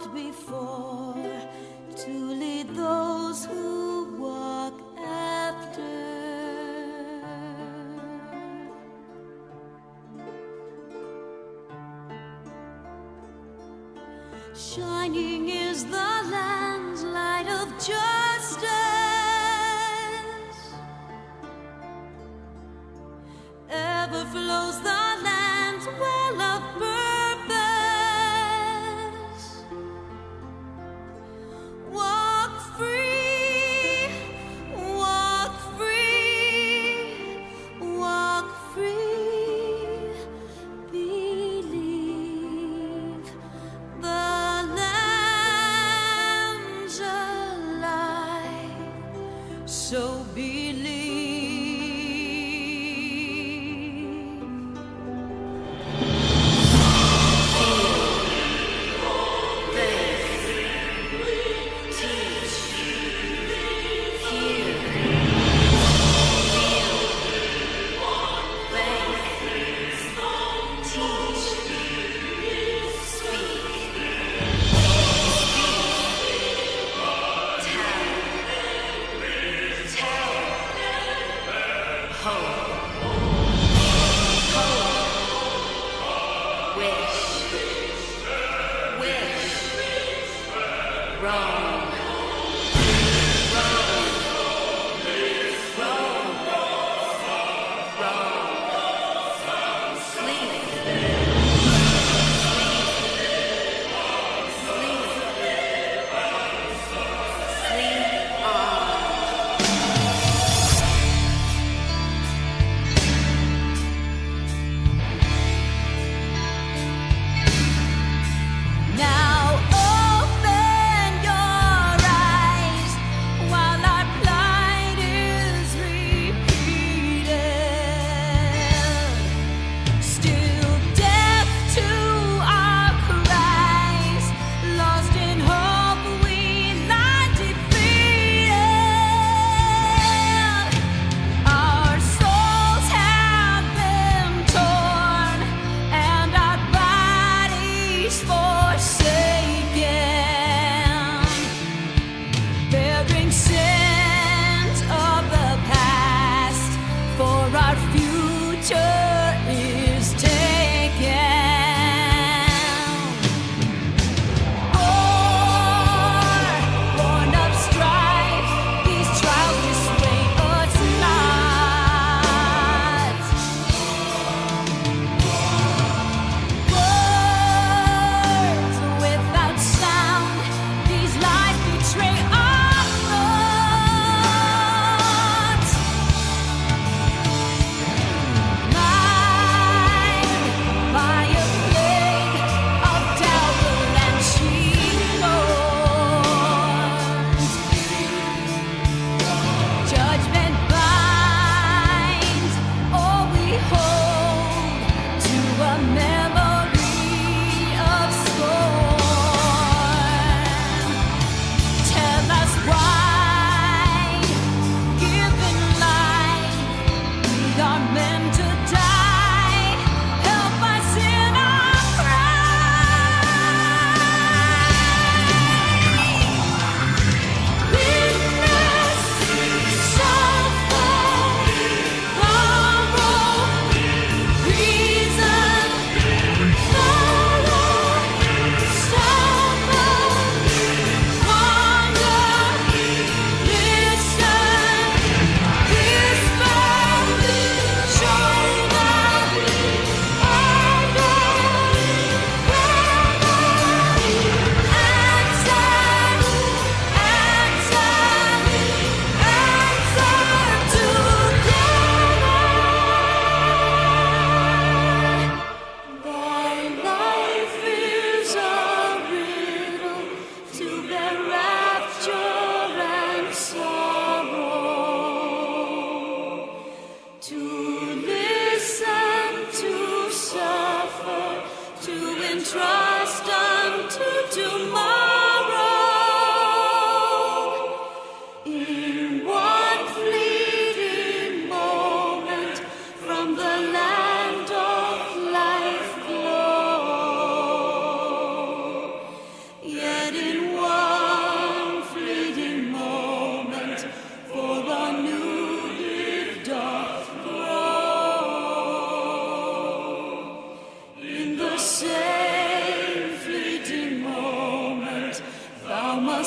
walked before to lead those who walk after. Shining is the land's light of justice. Ever flows the land's well of purpose. Walk free, walk free, walk free. Believe the land's alive, so believe.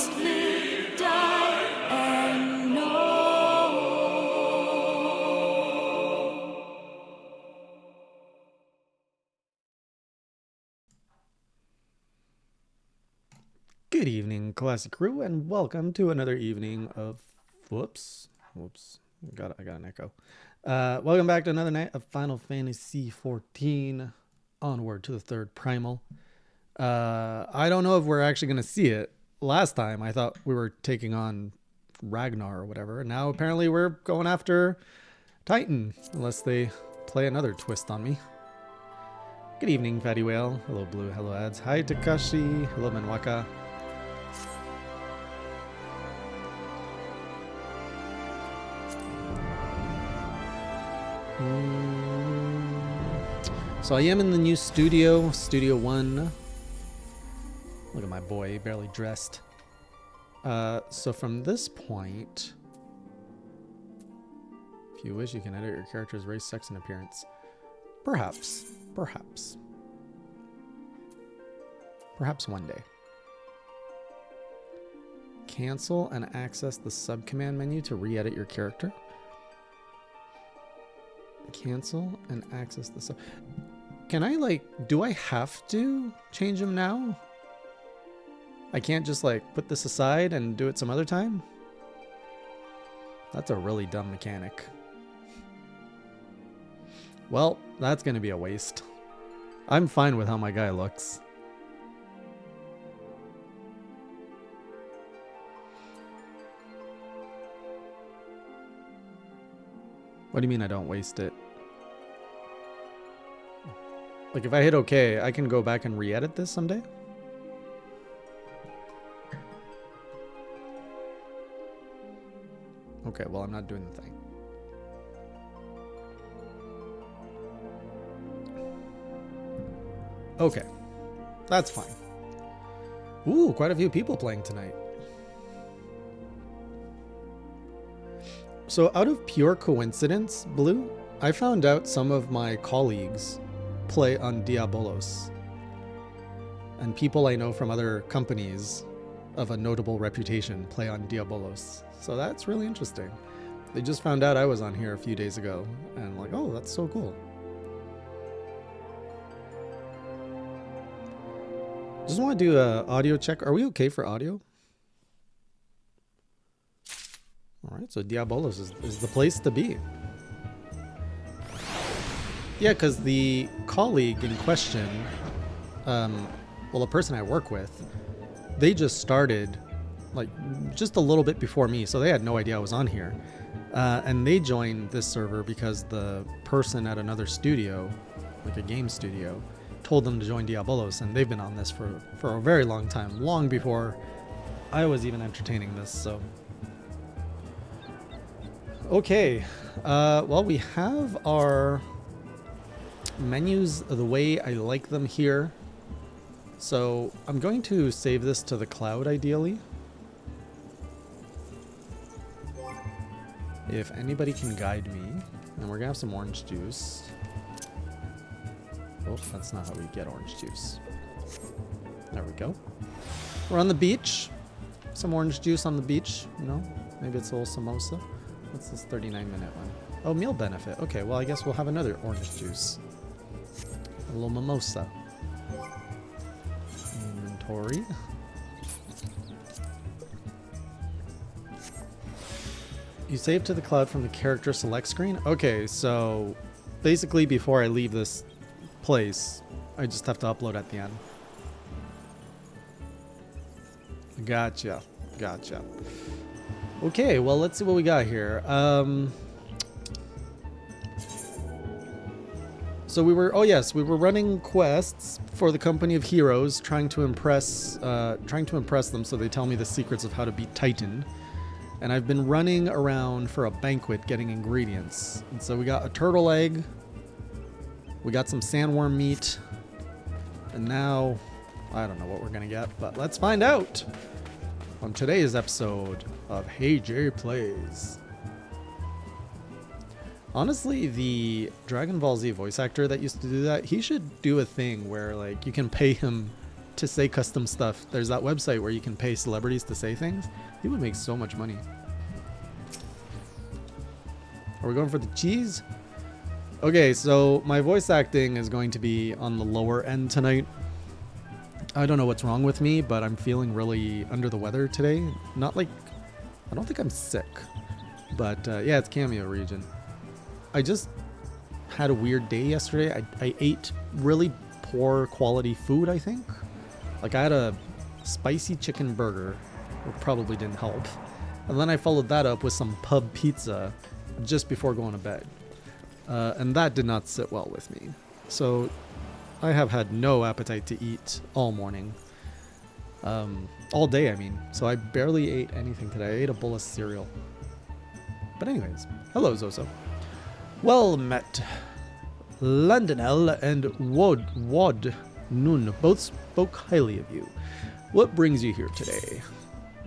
must live, die, and know. Good evening, Classic Crew, and welcome to another evening of... Whoops. I got an echo. Welcome back to another night of Final Fantasy 14. Onward to the third Primal. I don't know if we're actually going to see it. Last time, I thought we were taking on Ragnar or whatever, and now apparently we're going after Titan, unless they play another twist on me. Good evening, Fatty Whale. Hello, Blue. Hello, Ads. Hi, Takashi. Hello, Manwaka. So I am in the new studio, Studio 1. Look at my boy, barely dressed. So from this point, if you wish, you can edit your character's race, sex, and appearance. Perhaps one day. Cancel and access the subcommand menu to re-edit your character. Cancel and access the sub. Can I do I have to change him now? I can't just put this aside and do it some other time? That's a really dumb mechanic. Well, that's gonna be a waste. I'm fine with how my guy looks. What do you mean I don't waste it? If I hit OK, I can go back and re-edit this someday? Okay, well, I'm not doing the thing. Okay, that's fine. Ooh, quite a few people playing tonight. So out of pure coincidence, Blue, I found out some of my colleagues play on Diabolos. And people I know from other companies of a notable reputation play on Diabolos. So that's really interesting. They just found out I was on here a few days ago. And I'm like, oh, that's so cool. Just want to do an audio check. Are we okay for audio? All right, so Diabolos is the place to be. Yeah, because the colleague in question, well, the person I work with, they just started just a little bit before me, so they had no idea I was on here. And they joined this server because the person at another studio, like a game studio, told them to join Diabolos, and they've been on this for a very long time, long before I was even entertaining this, so... Okay, well, we have our menus the way I like them here. So I'm going to save this to the cloud, ideally. If anybody can guide me. And we're gonna have some orange juice. Oh, that's not how we get orange juice. There we go. We're on the beach. Some orange juice on the beach, you know. Maybe it's a little samosa. What's this 39-minute one? Oh, meal benefit. Okay, well, I guess we'll have another orange juice. A little mimosa. Inventory. You save to the cloud from the character select screen? Okay, so basically before I leave this place, I just have to upload at the end. Gotcha. Okay, well, let's see what we got here. So we were running quests for the Company of Heroes, trying to impress them so they tell me the secrets of how to beat Titan. And I've been running around for a banquet getting ingredients. And so we got a turtle egg, we got some sandworm meat, and now I don't know what we're gonna get, but let's find out on today's episode of Hey Jay Plays. Honestly, the Dragon Ball Z voice actor that used to do that, he should do a thing where like you can pay him to say custom stuff. There's that website where you can pay celebrities to say things. He would make so much money. Are we going for the cheese? Okay, so my voice acting is going to be on the lower end tonight. I don't know what's wrong with me, but I'm feeling really under the weather today. Not like... I don't think I'm sick. But yeah, it's cameo region. I just had a weird day yesterday. I ate really poor quality food, I think. Like I had a spicy chicken burger, which probably didn't help. And then I followed that up with some pub pizza just before going to bed. And that did not sit well with me. So I have had no appetite to eat all morning. All day, I mean. So I barely ate anything today. I ate a bowl of cereal. But anyways, hello Zoso. Well met. Londonel and Wod Nun both spoke highly of you. What brings you here today?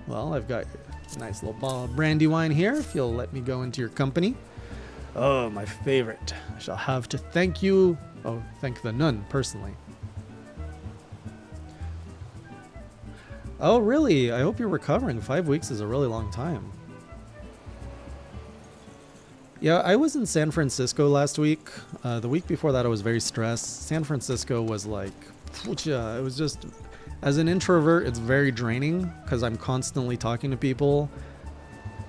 Well, I've got a nice little bottle of brandy wine here, if you'll let me go into your company. Oh, my favorite. I shall have to thank you. Oh, thank the nun personally. Oh, really? I hope you're recovering. 5 weeks is a really long time. Yeah, I was in San Francisco last week. The week before that, I was very stressed. San Francisco was like, it was just, as an introvert, it's very draining because I'm constantly talking to people.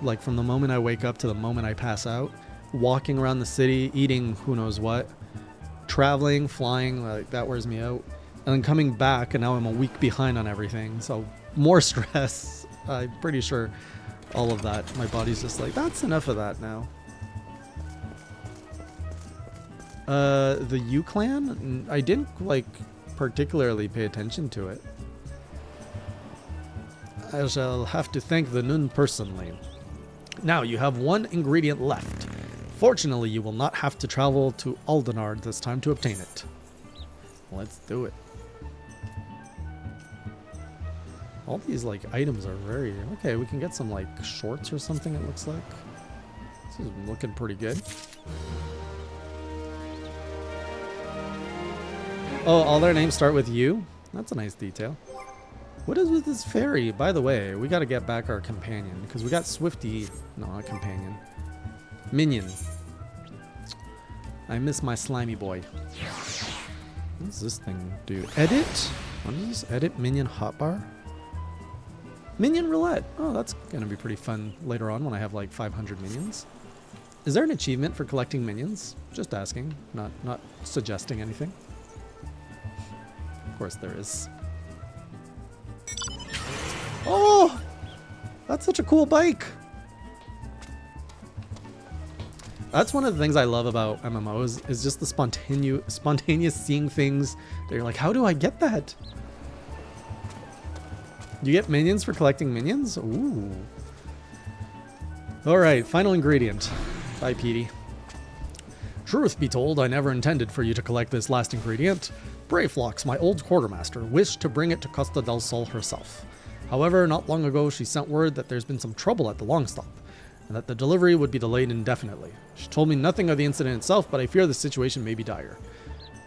Like from the moment I wake up to the moment I pass out, walking around the city, eating who knows what, traveling, flying, like that wears me out. And then coming back, and now I'm a week behind on everything. So more stress. I'm pretty sure all of that. My body's just like, that's enough of that now. The U clan? I didn't like particularly pay attention to it. I shall have to thank the nun personally. Now you have one ingredient left. Fortunately, you will not have to travel to Aldenard this time to obtain it. Let's do it. All these like items are very... Okay, we can get some like shorts or something, it looks like. This is looking pretty good. Oh, all their names start with U? That's a nice detail. What is with this fairy? By the way, we gotta get back our companion, because we got Swifty... No, not companion. Minion. I miss my slimy boy. What does this thing do? Edit? What is this? Edit minion hotbar? Minion roulette. Oh, that's gonna be pretty fun later on when I have like 500 minions. Is there an achievement for collecting minions? Just asking, not suggesting anything. Of course there is. Oh! That's such a cool bike! That's one of the things I love about MMOs, is just the spontaneous seeing things that you're like, how do I get that? You get minions for collecting minions? Ooh. Alright, final ingredient. Bye, Petey. Truth be told, I never intended for you to collect this last ingredient. Brayflox, my old quartermaster, wished to bring it to Costa del Sol herself. However, not long ago she sent word that there's been some trouble at the long stop, and that the delivery would be delayed indefinitely. She told me nothing of the incident itself, but I fear the situation may be dire.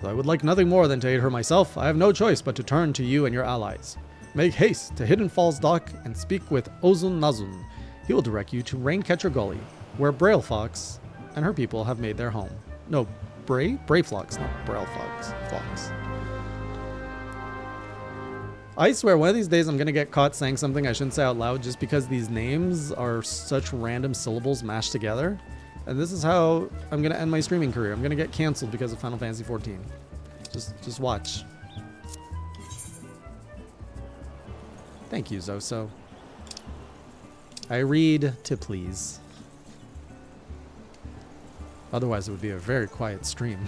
Though I would like nothing more than to aid her myself, I have no choice but to turn to you and your allies. Make haste to Hidden Falls Dock and speak with Ozun Nazun. He will direct you to Raincatcher Gully, where Braillefox and her people have made their home. No, Brayflox, not Braillefox. Flox. I swear, one of these days I'm going to get caught saying something I shouldn't say out loud just because these names are such random syllables mashed together. And this is how I'm going to end my streaming career. I'm going to get canceled because of Final Fantasy 14. Just watch. Thank you, Zoso. I read to please. Otherwise, it would be a very quiet stream.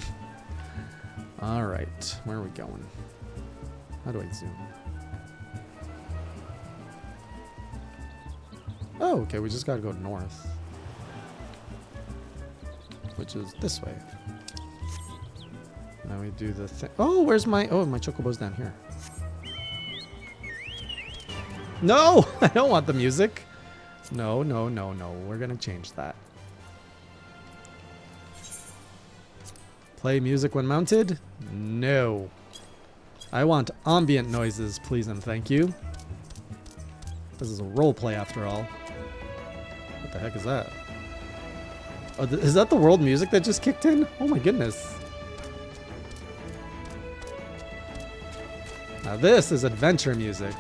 All right, where are we going? How do I zoom? Oh, okay, we just gotta go north. Which is this way. Now we do the thing. Oh, where's my... Oh, my chocobo's down here. No! I don't want the music. No, no, no, no. We're gonna change that. Play music when mounted? No. I want ambient noises, please and thank you. This is a roleplay after all. What the heck is that? Oh, is that the world music that just kicked in? Oh my goodness. Now this is adventure music.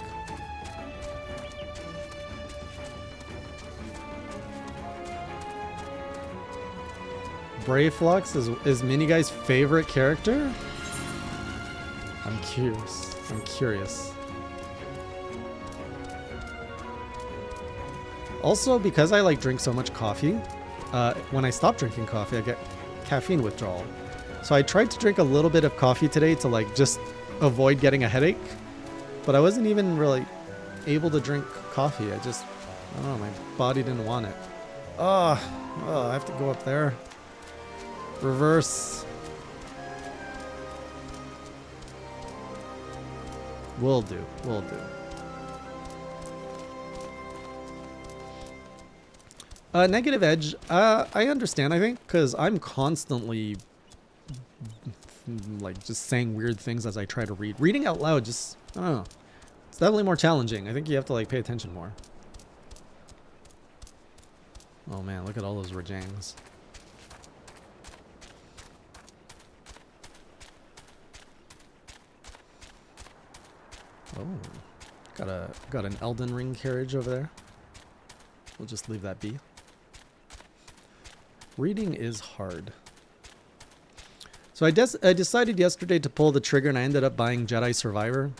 Brayflux is Miniguy's favorite character? I'm curious. I'm curious. Also, because I like drink so much coffee, when I stop drinking coffee, I get caffeine withdrawal. So I tried to drink a little bit of coffee today to like just avoid getting a headache, but I wasn't even really able to drink coffee. I don't know, my body didn't want it. Oh, I have to go up there. Reverse. Will do. Negative edge. I understand, I think, because I'm constantly like just saying weird things as I try to read. Reading out loud just, I don't know. It's definitely more challenging. I think you have to like pay attention more. Oh man, look at all those Rajangs. Oh, got an Elden Ring carriage over there. We'll just leave that be. Reading is hard. So I decided yesterday to pull the trigger and I ended up buying Jedi Survivor.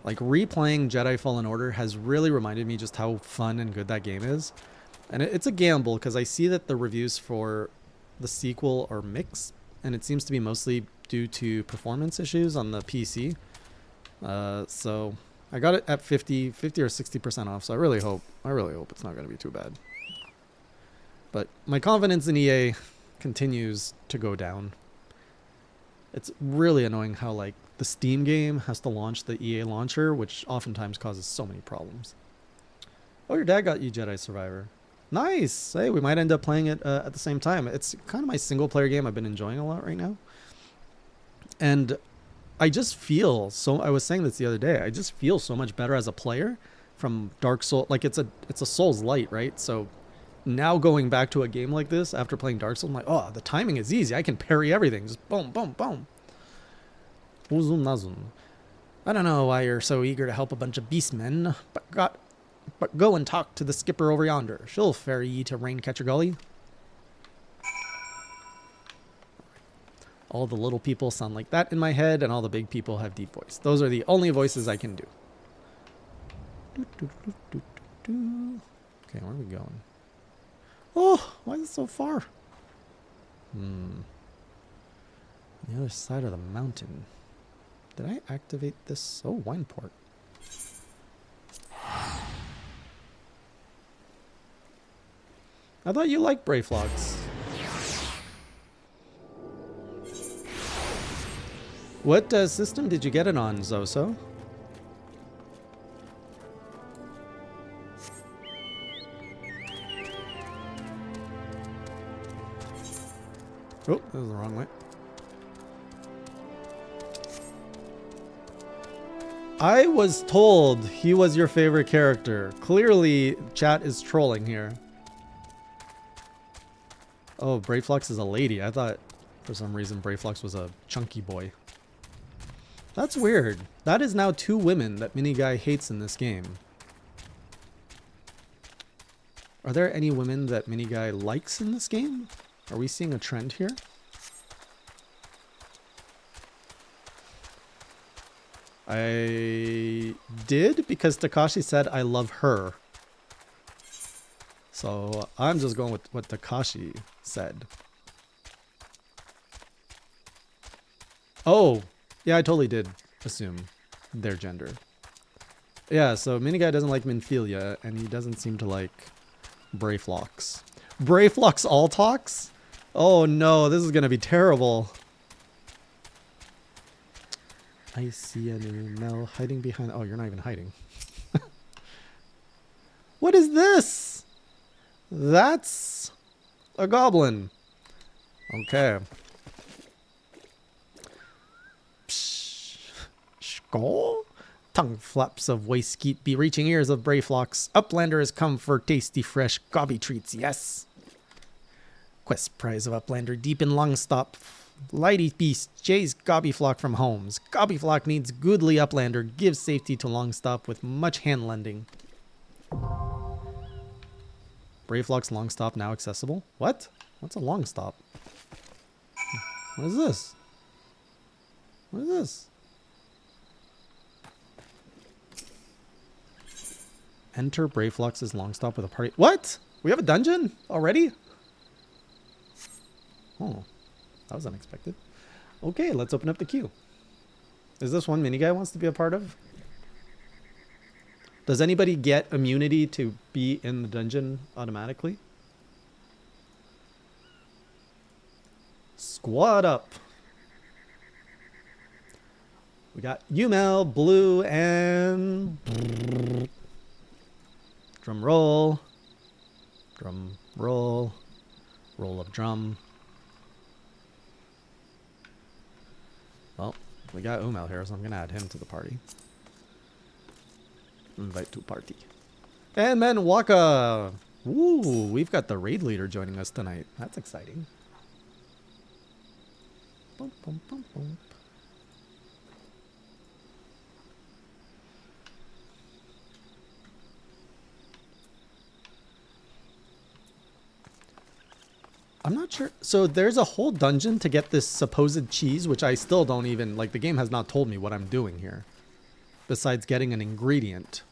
Like replaying Jedi Fallen Order has really reminded me just how fun and good that game is. And it's a gamble because I see that the reviews for the sequel are mixed and it seems to be mostly due to performance issues on the PC. So I got it at 50 or 60% off. So I really hope it's not going to be too bad. But my confidence in EA continues to go down. It's really annoying how like the Steam game has to launch the EA launcher, which oftentimes causes so many problems. Oh, your dad got you Jedi Survivor. Nice. Hey, we might end up playing it at the same time. It's kind of my single player game I've been enjoying a lot right now. And I just feel so, I was saying this the other day, I just feel so much better as a player from Dark Souls. Like it's a Souls light, right? So now going back to a game like this after playing Dark Souls, I'm like, oh, the timing is easy. I can parry everything. Just boom, boom, boom. Uzun nazun. I don't know why you're so eager to help a bunch of beastmen, but go and talk to the skipper over yonder. She'll ferry ye to Raincatcher Gully. All the little people sound like that in my head, and all the big people have deep voice. Those are the only voices I can do. Okay, where are we going? Oh, why is it so far? The other side of the mountain. Did I activate this? Oh, wine port. I thought you liked Brayflogs. What system did you get it on, Zoso? Oh, that was the wrong way. I was told he was your favorite character. Clearly, chat is trolling here. Oh, Brayflux is a lady. I thought for some reason Brayflux was a chunky boy. That's weird. That is now 2 women that Miniguy hates in this game. Are there any women that Miniguy likes in this game? Are we seeing a trend here? I did because Takashi said I love her. So I'm just going with what Takashi said. Oh, yeah, I totally did assume their gender. Yeah, so Miniguy doesn't like Minfilia, and he doesn't seem to like Brayflux. Brayflux all talks? Oh no, this is gonna be terrible. I see a new Mel hiding behind... Oh, you're not even hiding. What is this? That's a goblin. Okay. Go. Tongue flaps of waste skeet be reaching ears of Brayflocks. Uplander has come for tasty, fresh gobby treats, yes. Quest prize of Uplander deep in Longstop. Lighty beast, Jay's Gobbyflock from Holmes. Gobbyflock needs goodly Uplander, gives safety to Longstop with much hand lending. Brayflock's Longstop now accessible? What? What's a Longstop? What is this? What is this? Enter Brayflox's Longstop with a party. What? We have a dungeon already? Oh, that was unexpected. Okay, let's open up the queue. Is this one mini guy wants to be a part of? Does anybody get immunity to be in the dungeon automatically? Squad up. We got Umel, Blue, and drum roll. Drum roll. Roll of drum. Well, we got Umel here, so I'm going to add him to the party. Invite to party. And Manwaka! Ooh, we've got the raid leader joining us tonight. That's exciting. Bum, bum, bum, bum. I'm not sure. So there's a whole dungeon to get this supposed cheese, which I still don't even, like, the game has not told me what I'm doing here. Besides getting an ingredient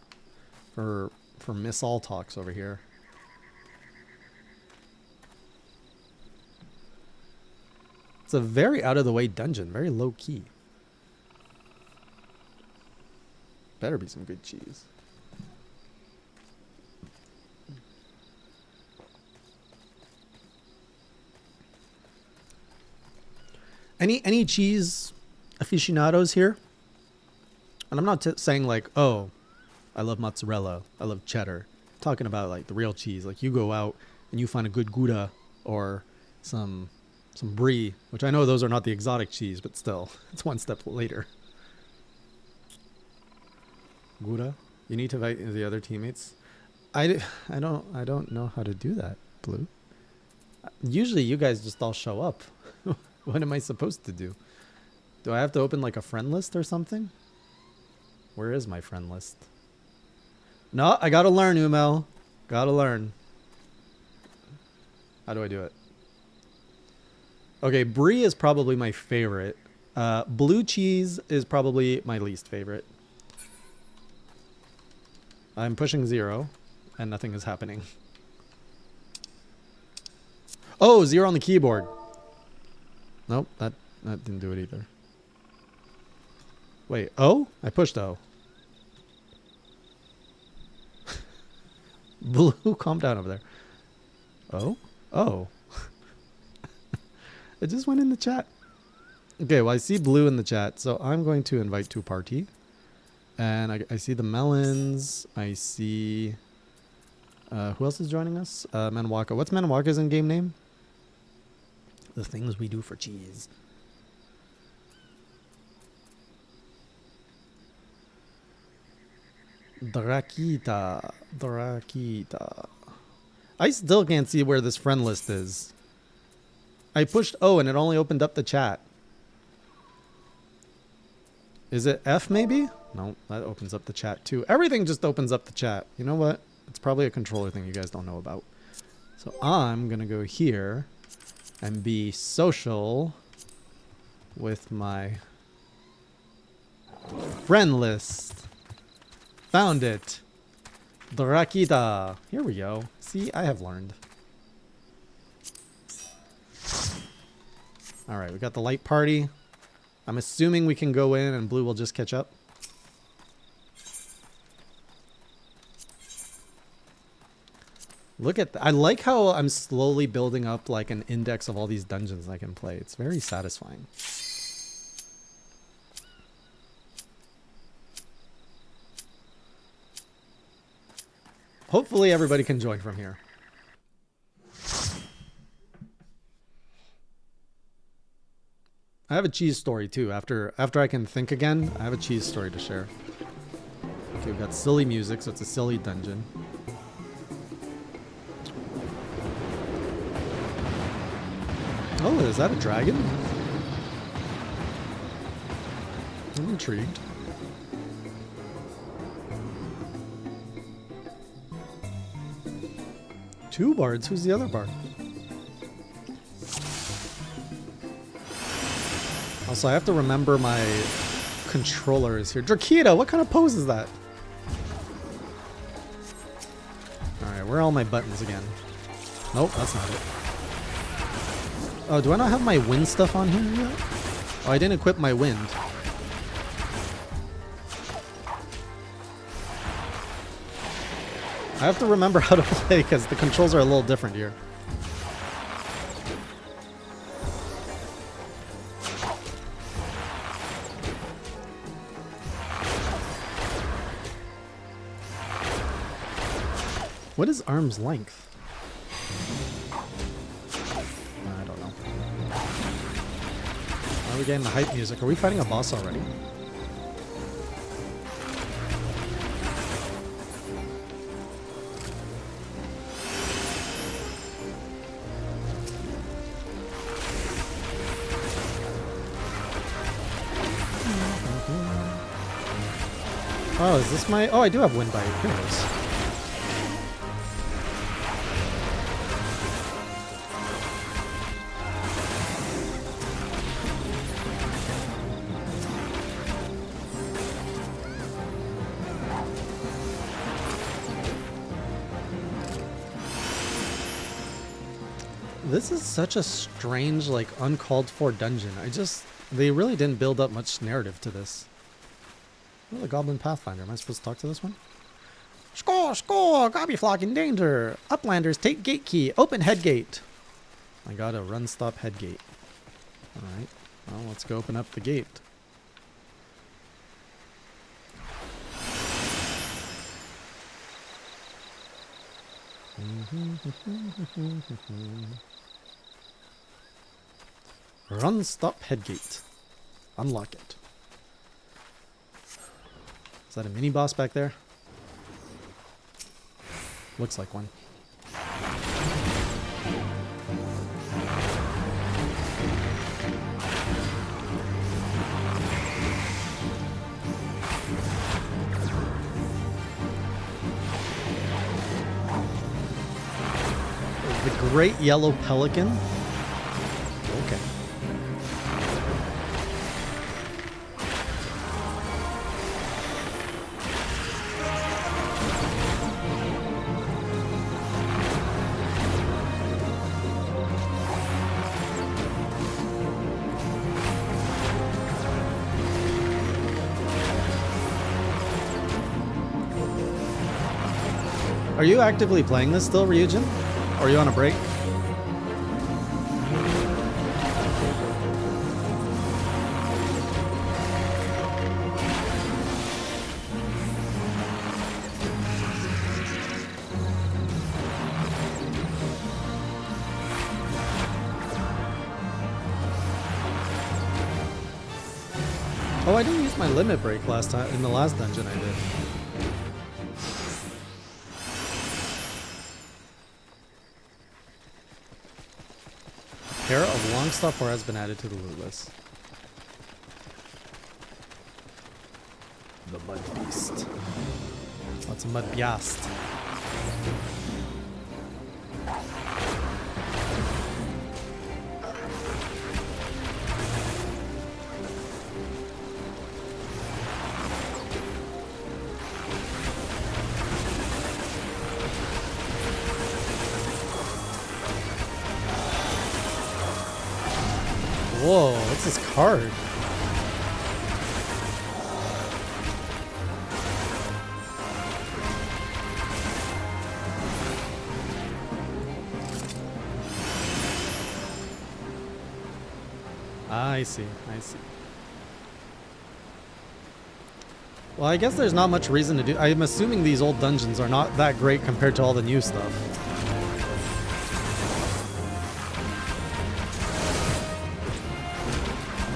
for Miss All Talks over here. It's a very out of the way dungeon, very low key. Better be some good cheese. Any cheese aficionados here? And I'm not saying like, oh, I love mozzarella, I love cheddar. I'm talking about like the real cheese. Like you go out and you find a good Gouda or some brie, which I know those are not the exotic cheese, but still, it's one step later. Gouda, you need to invite the other teammates. I don't know how to do that, Blue. Usually you guys just all show up. What am I supposed to do? Do I have to open like a friend list or something? Where is my friend list? No, I gotta learn, Umel. Gotta learn. How do I do it? Okay, brie is probably my favorite. Blue cheese is probably my least favorite. I'm pushing 0 and nothing is happening. Oh, 0 on the keyboard. Nope, that didn't do it either. Wait, O? I pushed O. Blue, calm down over there. Oh? Oh. It just went in the chat. Okay, well, I see Blue in the chat, so I'm going to invite to a party. And I see the melons. I see... who else is joining us? Manwaka. What's Manwaka's in-game name? The things we do for cheese. Drakita. I still can't see where this friend list is. I pushed O and it only opened up the chat. Is it F maybe? No, that opens up the chat too. Everything just opens up the chat. You know what? It's probably a controller thing you guys don't know about. So I'm going to go here and be social with my friend list. Found it. Drakita. Here we go. See, I have learned. Alright, we got the light party. I'm assuming we can go in and Blue will just catch up. Look at that. I like how I'm slowly building up like an index of all these dungeons I can play. It's very satisfying. Hopefully everybody can join from here. I have a cheese story too. After I can think again, I have a cheese story to share. Okay, we've got silly music, so it's a silly dungeon. Oh, is that a dragon? I'm intrigued. Two bards? Who's the other bard? Also, I have to remember my controller is here. Drakita, what kind of pose is that? Alright, where are all my buttons again? Nope, that's not it. Oh, do I not have my wind stuff on here yet? Oh, I didn't equip my wind. I have to remember how to play because the controls are a little different here. What is arm's length? I don't know. Are we getting the hype music? Are we fighting a boss already? Oh, is this my... Oh, I do have wind bite. Here it is. This is such a strange, like, uncalled for dungeon. They really didn't build up much narrative to this. Oh, the Goblin Pathfinder. Am I supposed to talk to this one? Score! Score! Gobbyflock in danger! Uplanders, take gate key. Open head gate. I got a run stop head gate. Alright. Well, let's go open up the gate. Run stop head gate. Unlock it. Is that a mini boss back there? Looks like one. The Great Yellow Pelican? Okay. Are you actively playing this still, Ryujin? Or are you on a break? Oh, I didn't use my limit break last time in the last dungeon I did. Pair of long stop bar has been added to the loot list. The Mud Beast. What's a Mud Beast? Whoa, what's this card? I see, I see. Well, I guess there's not much reason to do... I'm assuming these old dungeons are not that great compared to all the new stuff.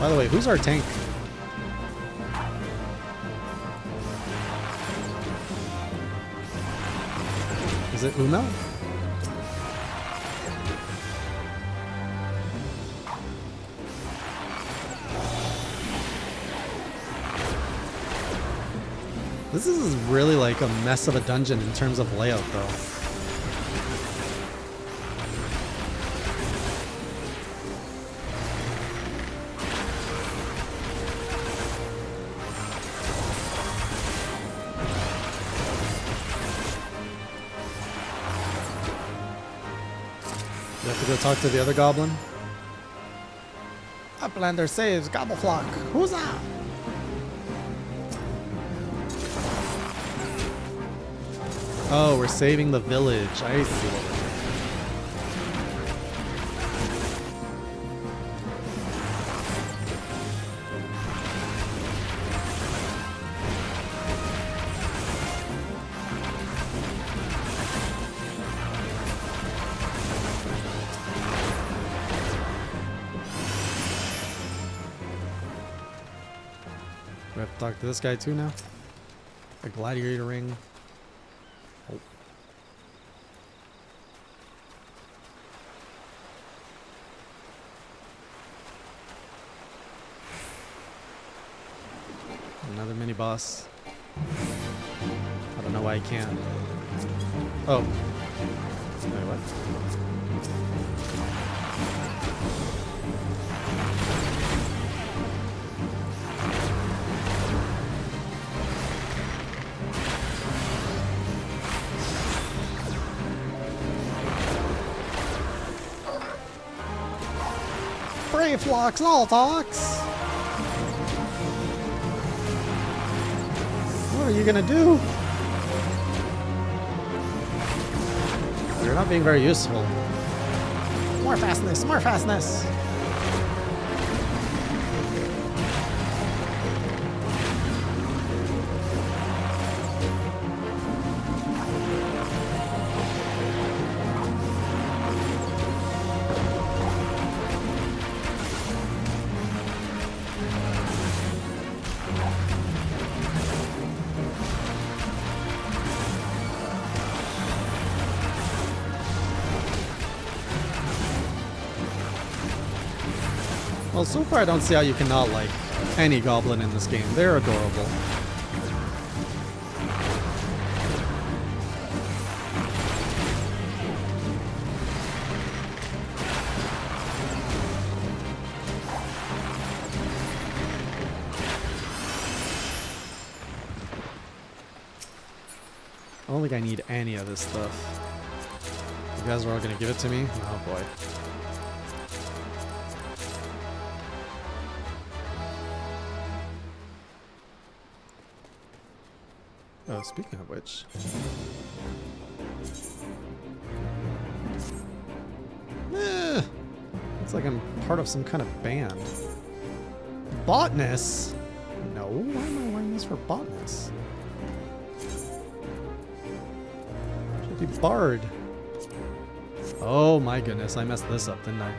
By the way, who's our tank? Is it Una? This is really like a mess of a dungeon in terms of layout, though. You have to go talk to the other goblin. Uplander saves Gobbleflock. Who's that? Oh, we're saving the village. I see what we're doing. We have to talk to this guy too now. A gladiator ring. Oh. Another mini boss. I don't know why I can't. Oh. Wait, what? Brave flocks, all talks. What are you gonna do? You're not being very useful. More fastness, more fastness. Well, so far I don't see how you cannot like any goblin in this game. They're adorable. I don't think I need any of this stuff. You guys are all gonna give it to me? Oh boy. Oh, speaking of which. It's like I'm part of some kind of band. Botness? No, why am I wearing this for botness? Should be Bard. Oh my goodness, I messed this up, didn't I?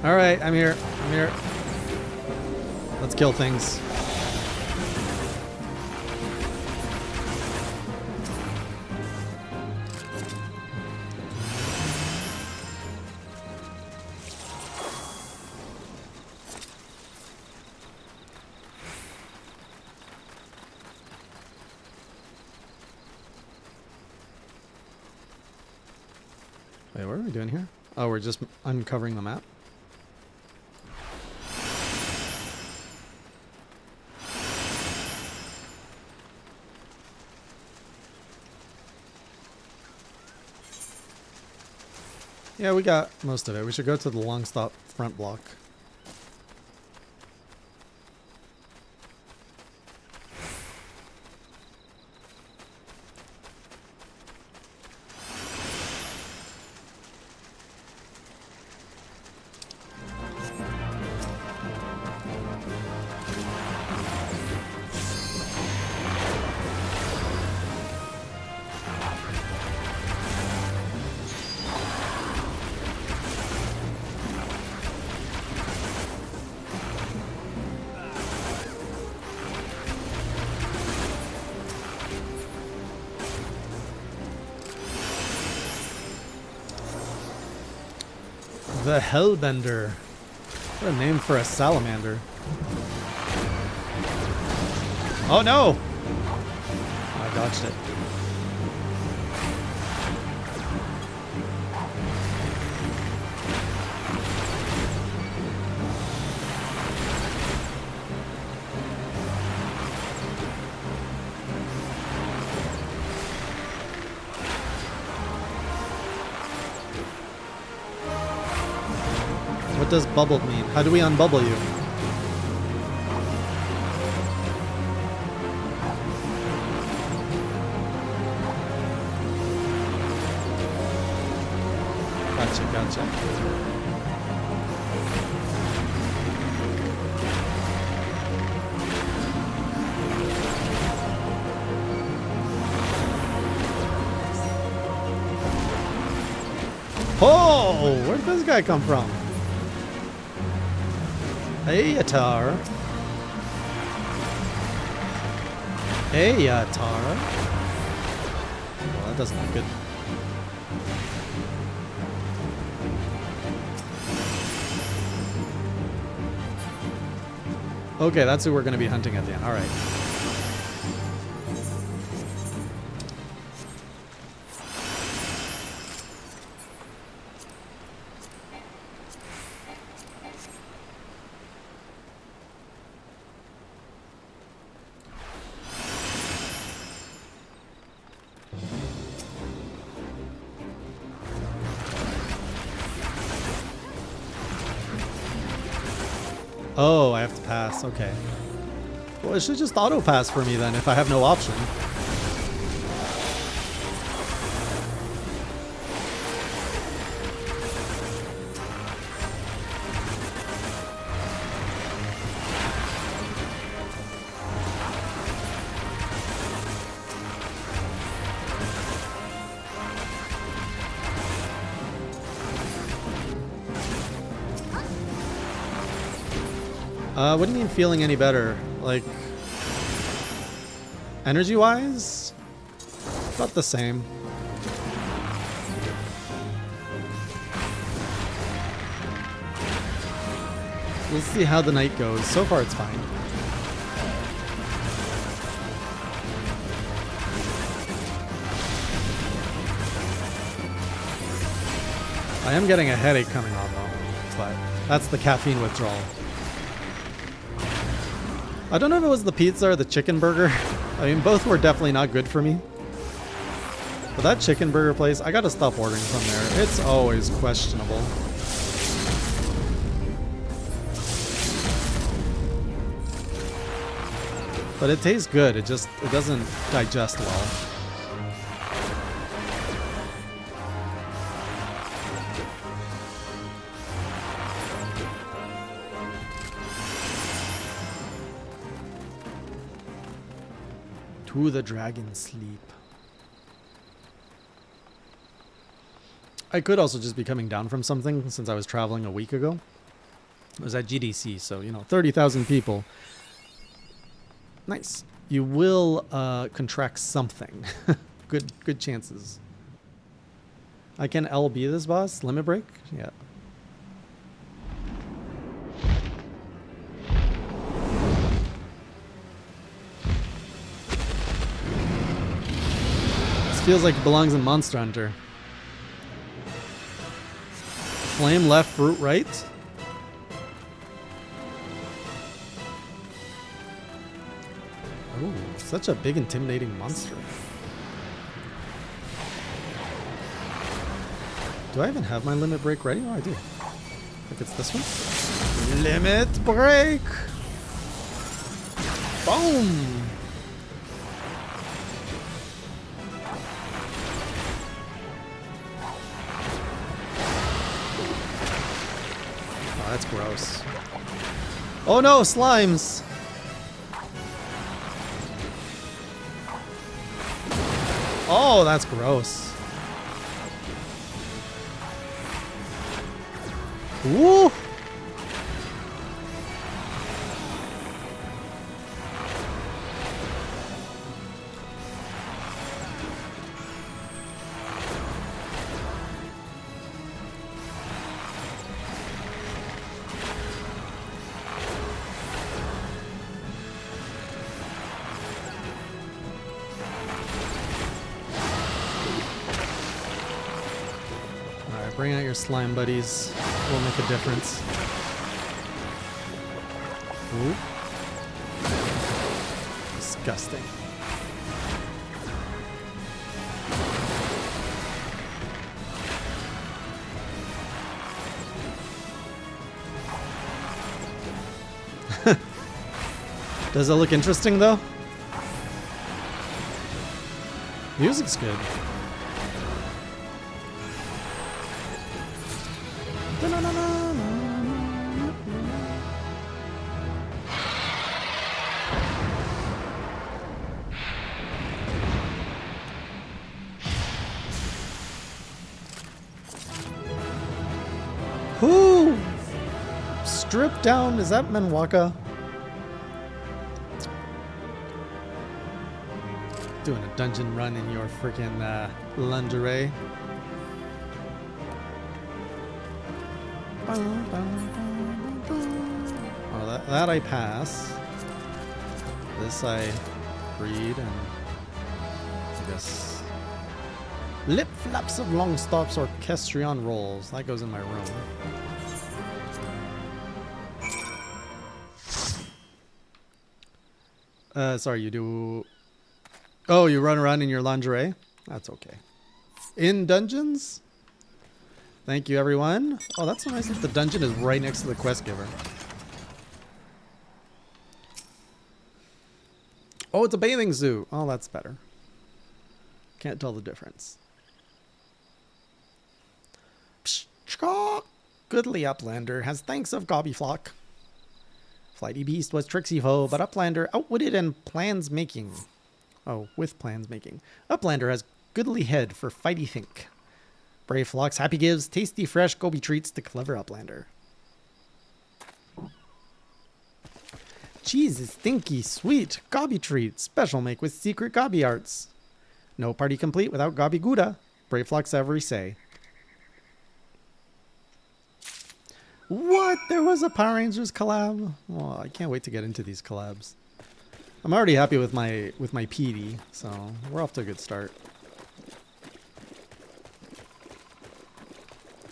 Alright, I'm here. I'm here. Let's kill things. Wait, what are we doing here? Oh, we're just uncovering the map? Yeah, we got most of it. We should go to the long stop front block. The Hellbender. What a name for a salamander. Oh no! I dodged it. What does bubbled mean? How do we unbubble you? Gotcha. Oh, where did this guy come from? Hey, Atar. Hey, Atar. Well, that doesn't look good. Okay, that's who we're going to be hunting at the end. All right. Oh, I have to pass. Okay. Well, it should just auto pass for me then if I have no option. What do you mean feeling any better? Like, energy-wise? About the same. We'll see how the night goes. So far, it's fine. I am getting a headache coming on, though. But that's the caffeine withdrawal. I don't know if it was the pizza or the chicken burger. I mean, both were definitely not good for me. But that chicken burger place, I gotta stop ordering from there. It's always questionable. But it tastes good. It doesn't digest well. To the dragon sleep. I could also just be coming down from something since I was traveling a week ago. It was at GDC, so, 30,000 people. Nice. You will contract something. Good chances. I can LB this boss? Limit break? Yeah. Feels like it belongs in Monster Hunter. Flame left, fruit right. Oh, such a big intimidating monster. Do I even have my limit break ready? Oh, I do. I think it's this one. Limit break! Boom! That's gross. Oh no, slimes! Oh, that's gross. Woo! bring out your slime buddies. Will make a difference. Ooh. Disgusting. Does it look interesting though? Music's good. Whoo! Strip down. Is that Menwaka? Doing a dungeon run in your freaking lingerie. Oh, that I pass. This I read, and I guess lip flaps of long stops orchestrion rolls. That goes in my room. Sorry, you do. Oh, you run around in your lingerie? That's okay. In dungeons? Thank you, everyone. Oh, that's so nice that the dungeon is right next to the quest giver. Oh, it's a bathing zoo. Oh, that's better. Can't tell the difference. Psh, goodly Uplander has thanks of Gobbyflock. Flighty Beast was tricksy foe, but Uplander outwitted and plans making. Oh, with plans making. Uplander has goodly head for fighty think. Brave Flocks happy gives tasty fresh goby treats to clever Uplander. Cheese is stinky, sweet, gobby treat, special make with secret gobby arts. No party complete without gobby gouda. Brave Flocks every say. What? There was a Power Rangers collab? Oh, I can't wait to get into these collabs. I'm already happy with my PD, so we're off to a good start.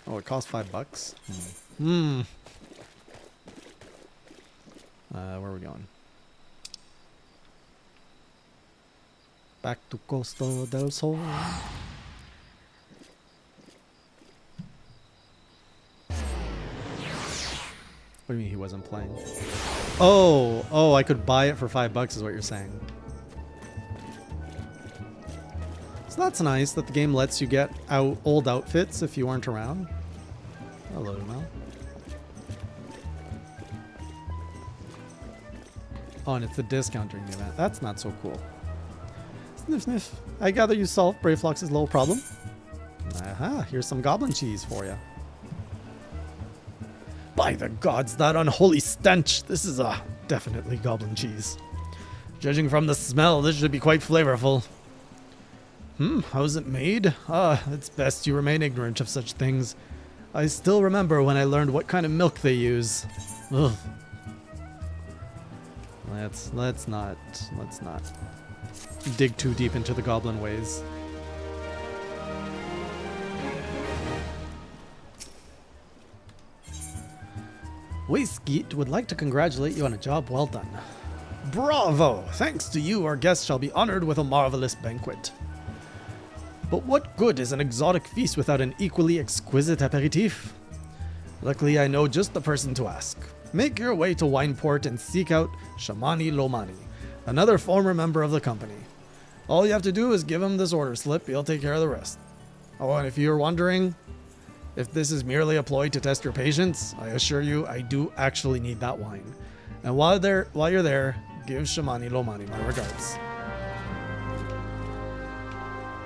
Oh, it costs $5. Where are we going? Back to Costa del Sol. What do you mean he wasn't playing? Oh, I could buy it for $5 is what you're saying. So that's nice that the game lets you get old outfits if you weren't around. Hello, Mel. Oh, and it's the discount during the event. That's not so cool. Sniff, sniff. I gather you solved Brave Flox's little problem. Aha, here's some goblin cheese for you. By the gods, that unholy stench! This is definitely goblin cheese. Judging from the smell, this should be quite flavorful. How's it made? It's best you remain ignorant of such things. I still remember when I learned what kind of milk they use. Ugh. Let's not dig too deep into the goblin ways. Wayskeet would like to congratulate you on a job well done. Bravo! Thanks to you, our guest shall be honored with a marvelous banquet. But what good is an exotic feast without an equally exquisite aperitif? Luckily, I know just the person to ask. Make your way to Wineport and seek out Shamani Lomani, another former member of the company. All you have to do is give him this order slip, he'll take care of the rest. Oh, and if you're wondering if this is merely a ploy to test your patience, I assure you I do actually need that wine. And while you're there, give Shamani Lomani my regards.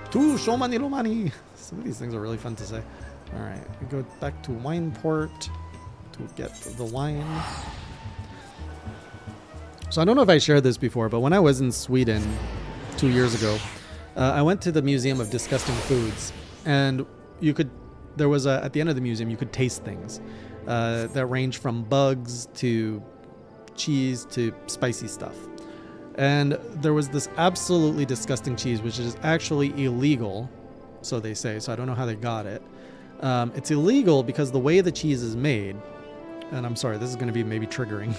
To Shamani Lomani! Some of these things are really fun to say. Alright, we go back to Wineport to get the wine. So I don't know if I shared this before, but when I was in Sweden 2 years ago, I went to the Museum of Disgusting Foods, and there was at the end of the museum, you could taste things that range from bugs to cheese to spicy stuff. And there was this absolutely disgusting cheese, which is actually illegal, so they say. So I don't know how they got it. It's illegal because the way the cheese is made, and I'm sorry, this is going to be maybe triggering.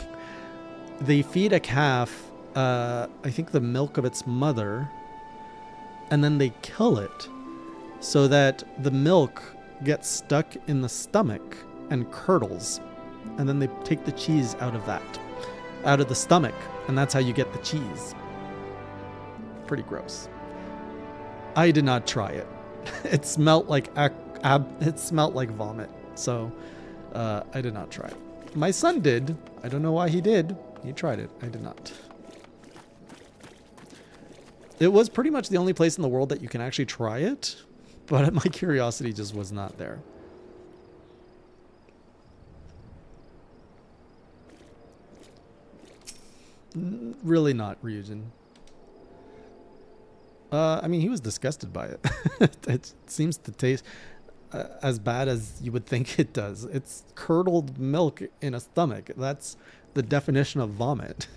They feed a calf, I think the milk of its mother, and then they kill it so that the milk gets stuck in the stomach and curdles. And then they take the cheese out of the stomach, and that's how you get the cheese. Pretty gross. I did not try it. It smelled like vomit. So I did not try it. My son did. I don't know why he did. He tried it. I did not. It was pretty much the only place in the world that you can actually try it, but my curiosity just was not there. Really not, Ryujin. I mean, he was disgusted by it. It seems to taste as bad as you would think it does. It's curdled milk in a stomach. That's the definition of vomit.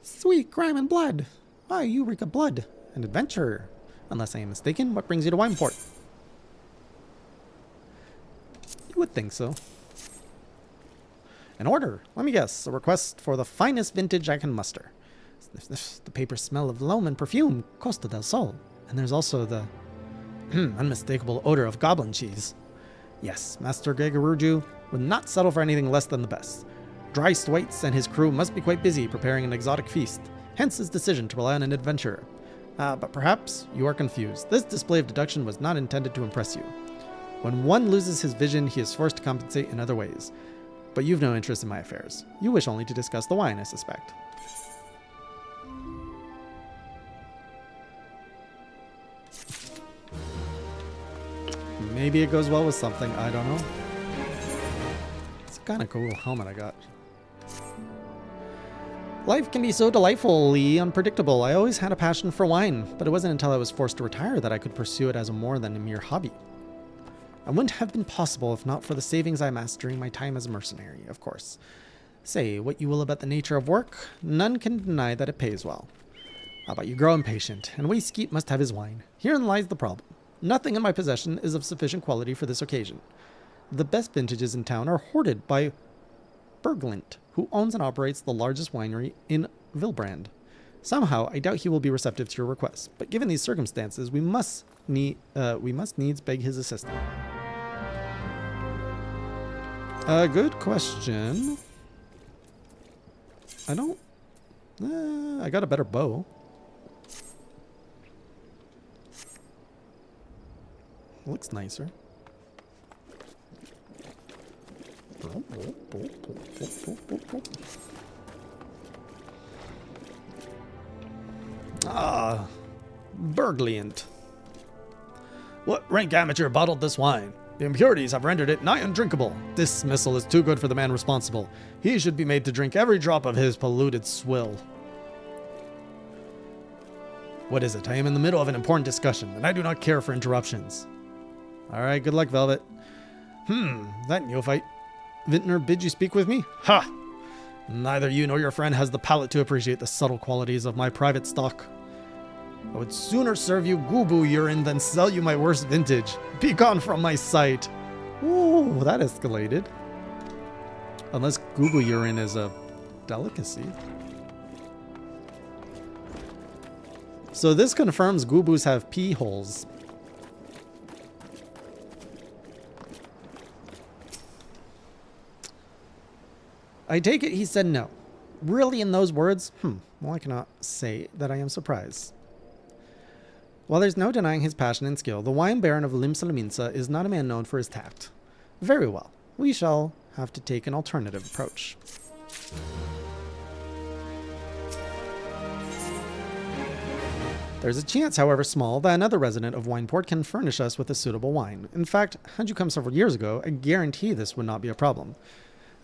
Sweet crime and blood. Why, you reek of blood and adventure. Unless I am mistaken, what brings you to Wineport? You would think so. An order. Let me guess. A request for the finest vintage I can muster. The paper smell of loam and perfume. Costa del Sol. And there's also the unmistakable odor of goblin cheese. Yes, Master Gegaruju would not settle for anything less than the best. Dry Thwaites and his crew must be quite busy preparing an exotic feast. Hence his decision to rely on an adventurer. But perhaps you are confused. This display of deduction was not intended to impress you. When one loses his vision, he is forced to compensate in other ways. But you've no interest in my affairs. You wish only to discuss the wine, I suspect. Maybe it goes well with something. I don't know. It's kind of cool helmet I got. Life can be so delightfully unpredictable. I always had a passion for wine, but it wasn't until I was forced to retire that I could pursue it as more than a mere hobby. I wouldn't have been possible if not for the savings I amassed during my time as a mercenary, of course. Say what you will about the nature of work, none can deny that it pays well. But you grow impatient, and Waistkeep must have his wine. Herein lies the problem. Nothing in my possession is of sufficient quality for this occasion. The best vintages in town are hoarded by Berglint, who owns and operates the largest winery in Vilbrand. Somehow, I doubt he will be receptive to your request, but given these circumstances, we must needs beg his assistance. Good question. I got a better bow. Looks nicer. Ah, Berglient. What rank amateur bottled this wine? The impurities have rendered it nigh undrinkable. Dismissal is too good for the man responsible. He should be made to drink every drop of his polluted swill. What is it? I am in the middle of an important discussion, and I do not care for interruptions. Alright, good luck, Velvet. That neophyte. Vintner bid you speak with me? Ha! Neither you nor your friend has the palate to appreciate the subtle qualities of my private stock. I would sooner serve you Gubu urine than sell you my worst vintage. Be gone from my sight. Ooh, that escalated. Unless Gubu urine is a delicacy. So this confirms Gubus have pee holes. I take it he said no. Really, in those words? Well, I cannot say that I am surprised. While there's no denying his passion and skill, the wine baron of Limsalaminsa is not a man known for his tact. Very well. We shall have to take an alternative approach. There's a chance, however small, that another resident of Wineport can furnish us with a suitable wine. In fact, had you come several years ago, I guarantee this would not be a problem.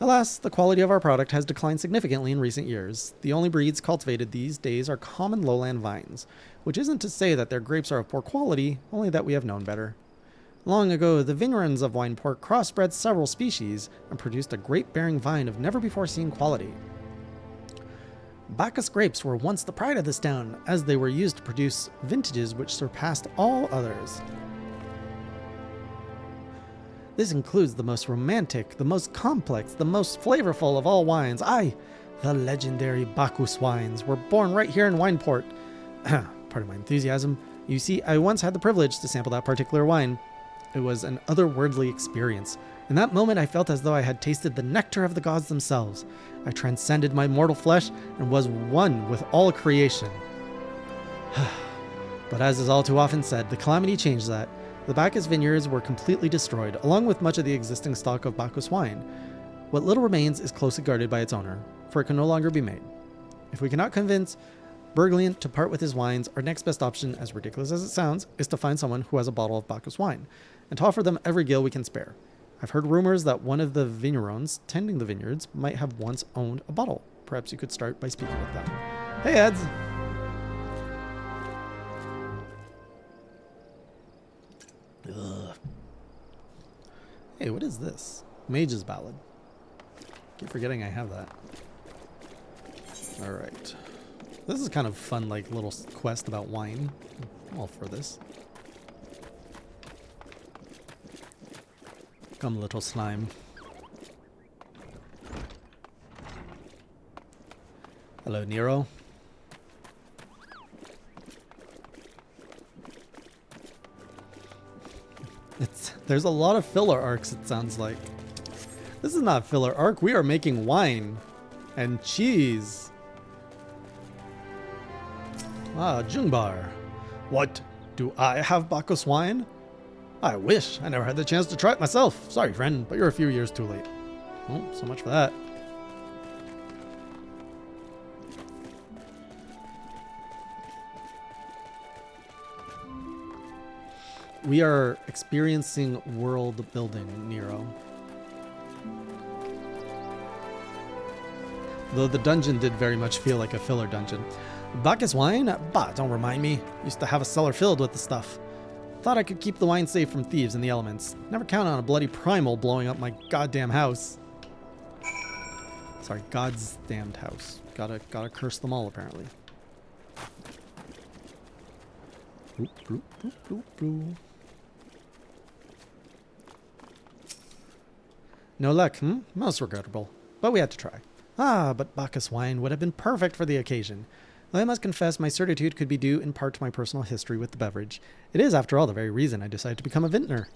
Alas, the quality of our product has declined significantly in recent years. The only breeds cultivated these days are common lowland vines, which isn't to say that their grapes are of poor quality, only that we have known better. Long ago, the vineyards of Wineport crossbred several species and produced a grape-bearing vine of never-before-seen quality. Bacchus grapes were once the pride of this town, as they were used to produce vintages which surpassed all others. This includes the most romantic, the most complex, the most flavorful of all wines. The legendary Bacchus wines were born right here in Wineport. Pardon my enthusiasm. You see, I once had the privilege to sample that particular wine. It was an otherworldly experience. In that moment, I felt as though I had tasted the nectar of the gods themselves. I transcended my mortal flesh and was one with all creation. But as is all too often said, the calamity changed that. The Bacchus vineyards were completely destroyed, along with much of the existing stock of Bacchus wine. What little remains is closely guarded by its owner, for it can no longer be made. If we cannot convince Berglian to part with his wines, our next best option, as ridiculous as it sounds, is to find someone who has a bottle of Bacchus wine, and to offer them every gill we can spare. I've heard rumors that one of the vignerons tending the vineyards might have once owned a bottle. Perhaps you could start by speaking with them. Hey, Eds! Ugh. Hey, what is this? Mage's Ballad. Keep forgetting I have that. Alright. This is kind of fun, like, little quest about wine. I'm all for this. Come, little slime. Hello, Nero. There's a lot of filler arcs, it sounds like. This is not a filler arc. We are making wine and cheese. Ah, Jungbar. What? Do I have Bacchus wine? I wish. I never had the chance to try it myself. Sorry, friend, but you're a few years too late. Well, so much for that. We are experiencing world building, Nero. Though the dungeon did very much feel like a filler dungeon. Bacchus wine? Bah, don't remind me. Used to have a cellar filled with the stuff. Thought I could keep the wine safe from thieves and the elements. Never count on a bloody primal blowing up my goddamn house. Sorry, God's damned house. Gotta curse them all, apparently. Bloop, bloop, bloop, bloop, bloop. No luck, Most regrettable. But we had to try. Ah, but Bacchus wine would have been perfect for the occasion. Though I must confess my certitude could be due in part to my personal history with the beverage. It is, after all, the very reason I decided to become a vintner.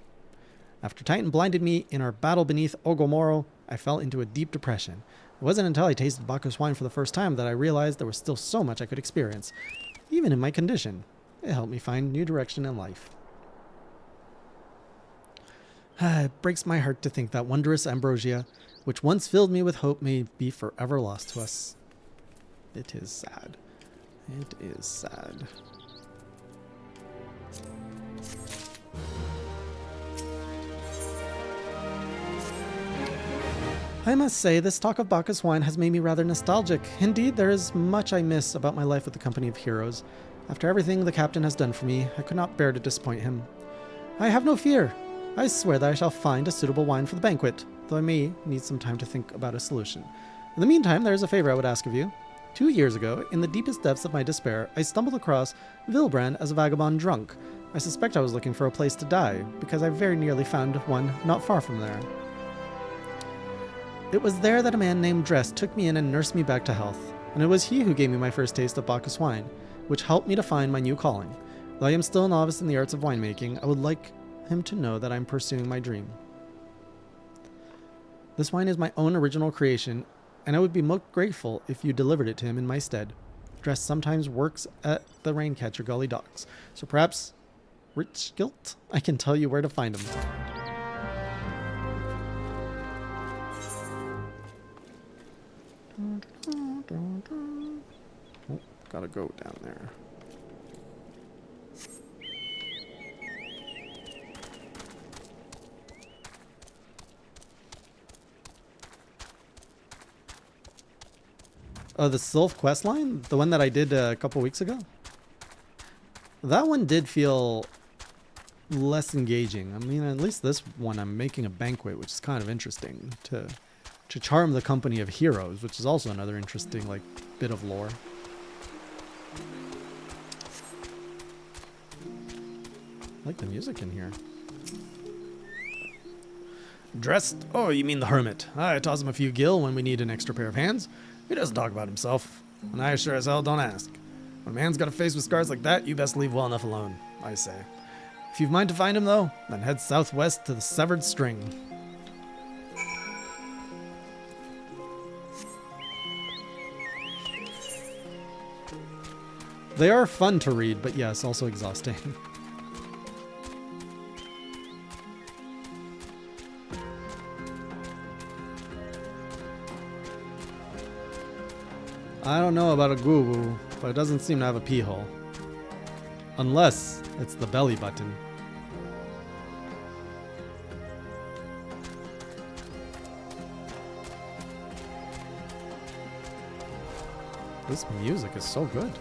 After Titan blinded me in our battle beneath Ogomoro, I fell into a deep depression. It wasn't until I tasted Bacchus wine for the first time that I realized there was still so much I could experience, even in my condition. It helped me find new direction in life. It breaks my heart to think that wondrous ambrosia, which once filled me with hope, may be forever lost to us. It is sad. It is sad. I must say, this talk of Bacchus wine has made me rather nostalgic. Indeed, there is much I miss about my life with the company of heroes. After everything the captain has done for me, I could not bear to disappoint him. I have no fear. I swear that I shall find a suitable wine for the banquet, though I may need some time to think about a solution. In the meantime, there is a favor I would ask of you. 2 years ago, in the deepest depths of my despair, I stumbled across Vilbrand as a vagabond drunk. I suspect I was looking for a place to die, because I very nearly found one not far from there. It was there that a man named Dress took me in and nursed me back to health, and it was he who gave me my first taste of Bacchus wine, which helped me to find my new calling. Though I am still a novice in the arts of winemaking, I would like him to know that I'm pursuing my dream. This wine is my own original creation, and I would be most grateful if you delivered it to him in my stead. Dress sometimes works at the Raincatcher Gully docks, so perhaps, Rich Gilt, I can tell you where to find him. Oh, gotta go down there. Oh, the Sylph quest line? The one that I did a couple weeks ago? That one did feel less engaging. I mean, at least this one I'm making a banquet, which is kind of interesting to charm the company of heroes, which is also another interesting, like, bit of lore. I like the music in here. Dressed? Oh, you mean the hermit. I toss him a few gil when we need an extra pair of hands. He doesn't talk about himself. And I sure as hell don't ask. When a man's got a face with scars like that, you best leave well enough alone, I say. If you've mind to find him, though, then head southwest to the Severed String. They are fun to read, but yes, also exhausting. I don't know about a goo-goo, but it doesn't seem to have a pee hole. Unless it's the belly button. This music is so good.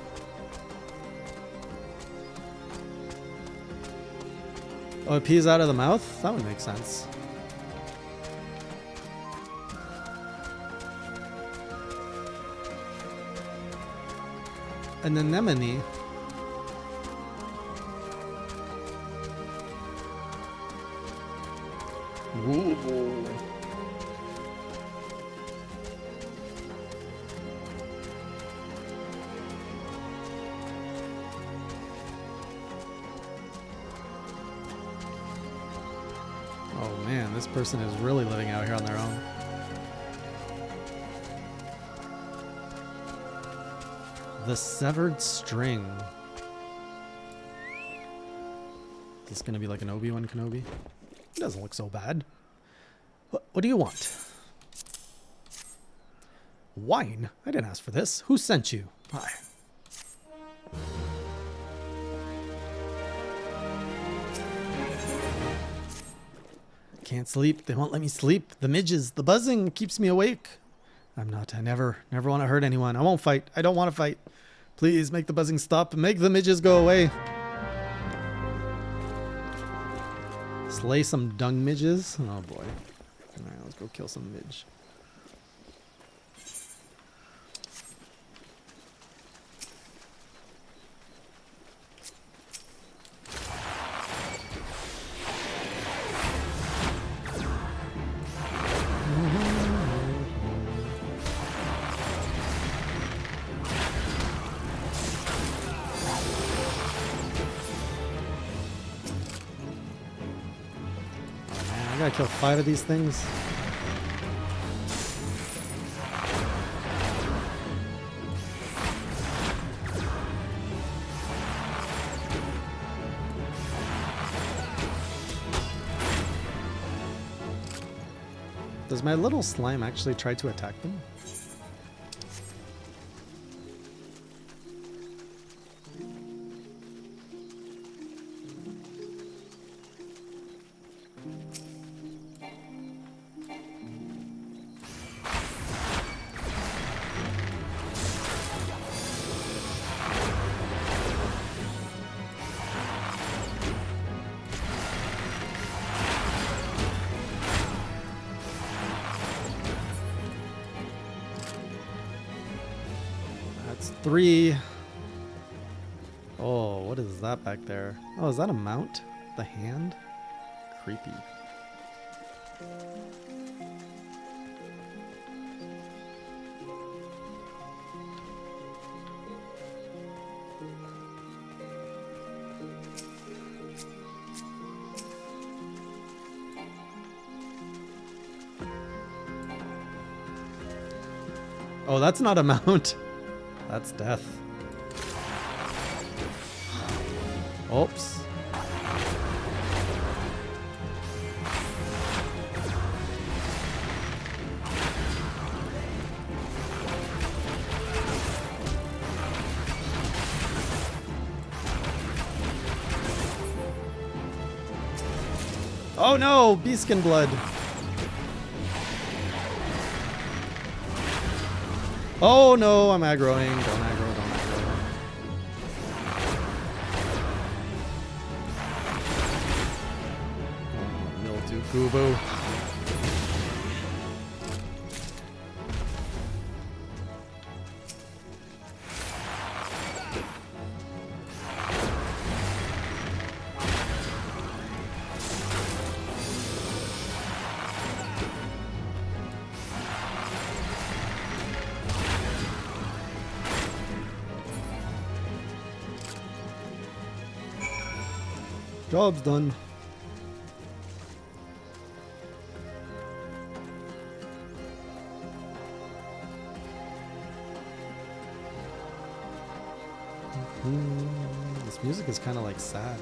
Oh, it pees out of the mouth? That would make sense. An anemone. Ooh. Oh man, this person is really living out here on their own. The Severed String. Is this gonna be like an Obi-Wan Kenobi? It doesn't look so bad. What do you want? Wine? I didn't ask for this. Who sent you? Hi. Can't sleep. They won't let me sleep. The midges, the buzzing keeps me awake. I never want to hurt anyone. I won't fight. I don't want to fight. Please make the buzzing stop. Make the midges go away. Slay some dung midges. Oh boy. Alright, let's go kill some midge. I gotta kill 5 of these things. Does my little slime actually try to attack them? That's 3. Oh, what is that back there? Oh, is that a mount? The hand? Creepy. Oh, that's not a mount. That's death. Oops. Oh no, beastskin blood. Oh no, I'm aggroing. Don't aggro, don't aggro. Oh, mildew Kubo. Job's done. This music is kind of like sad.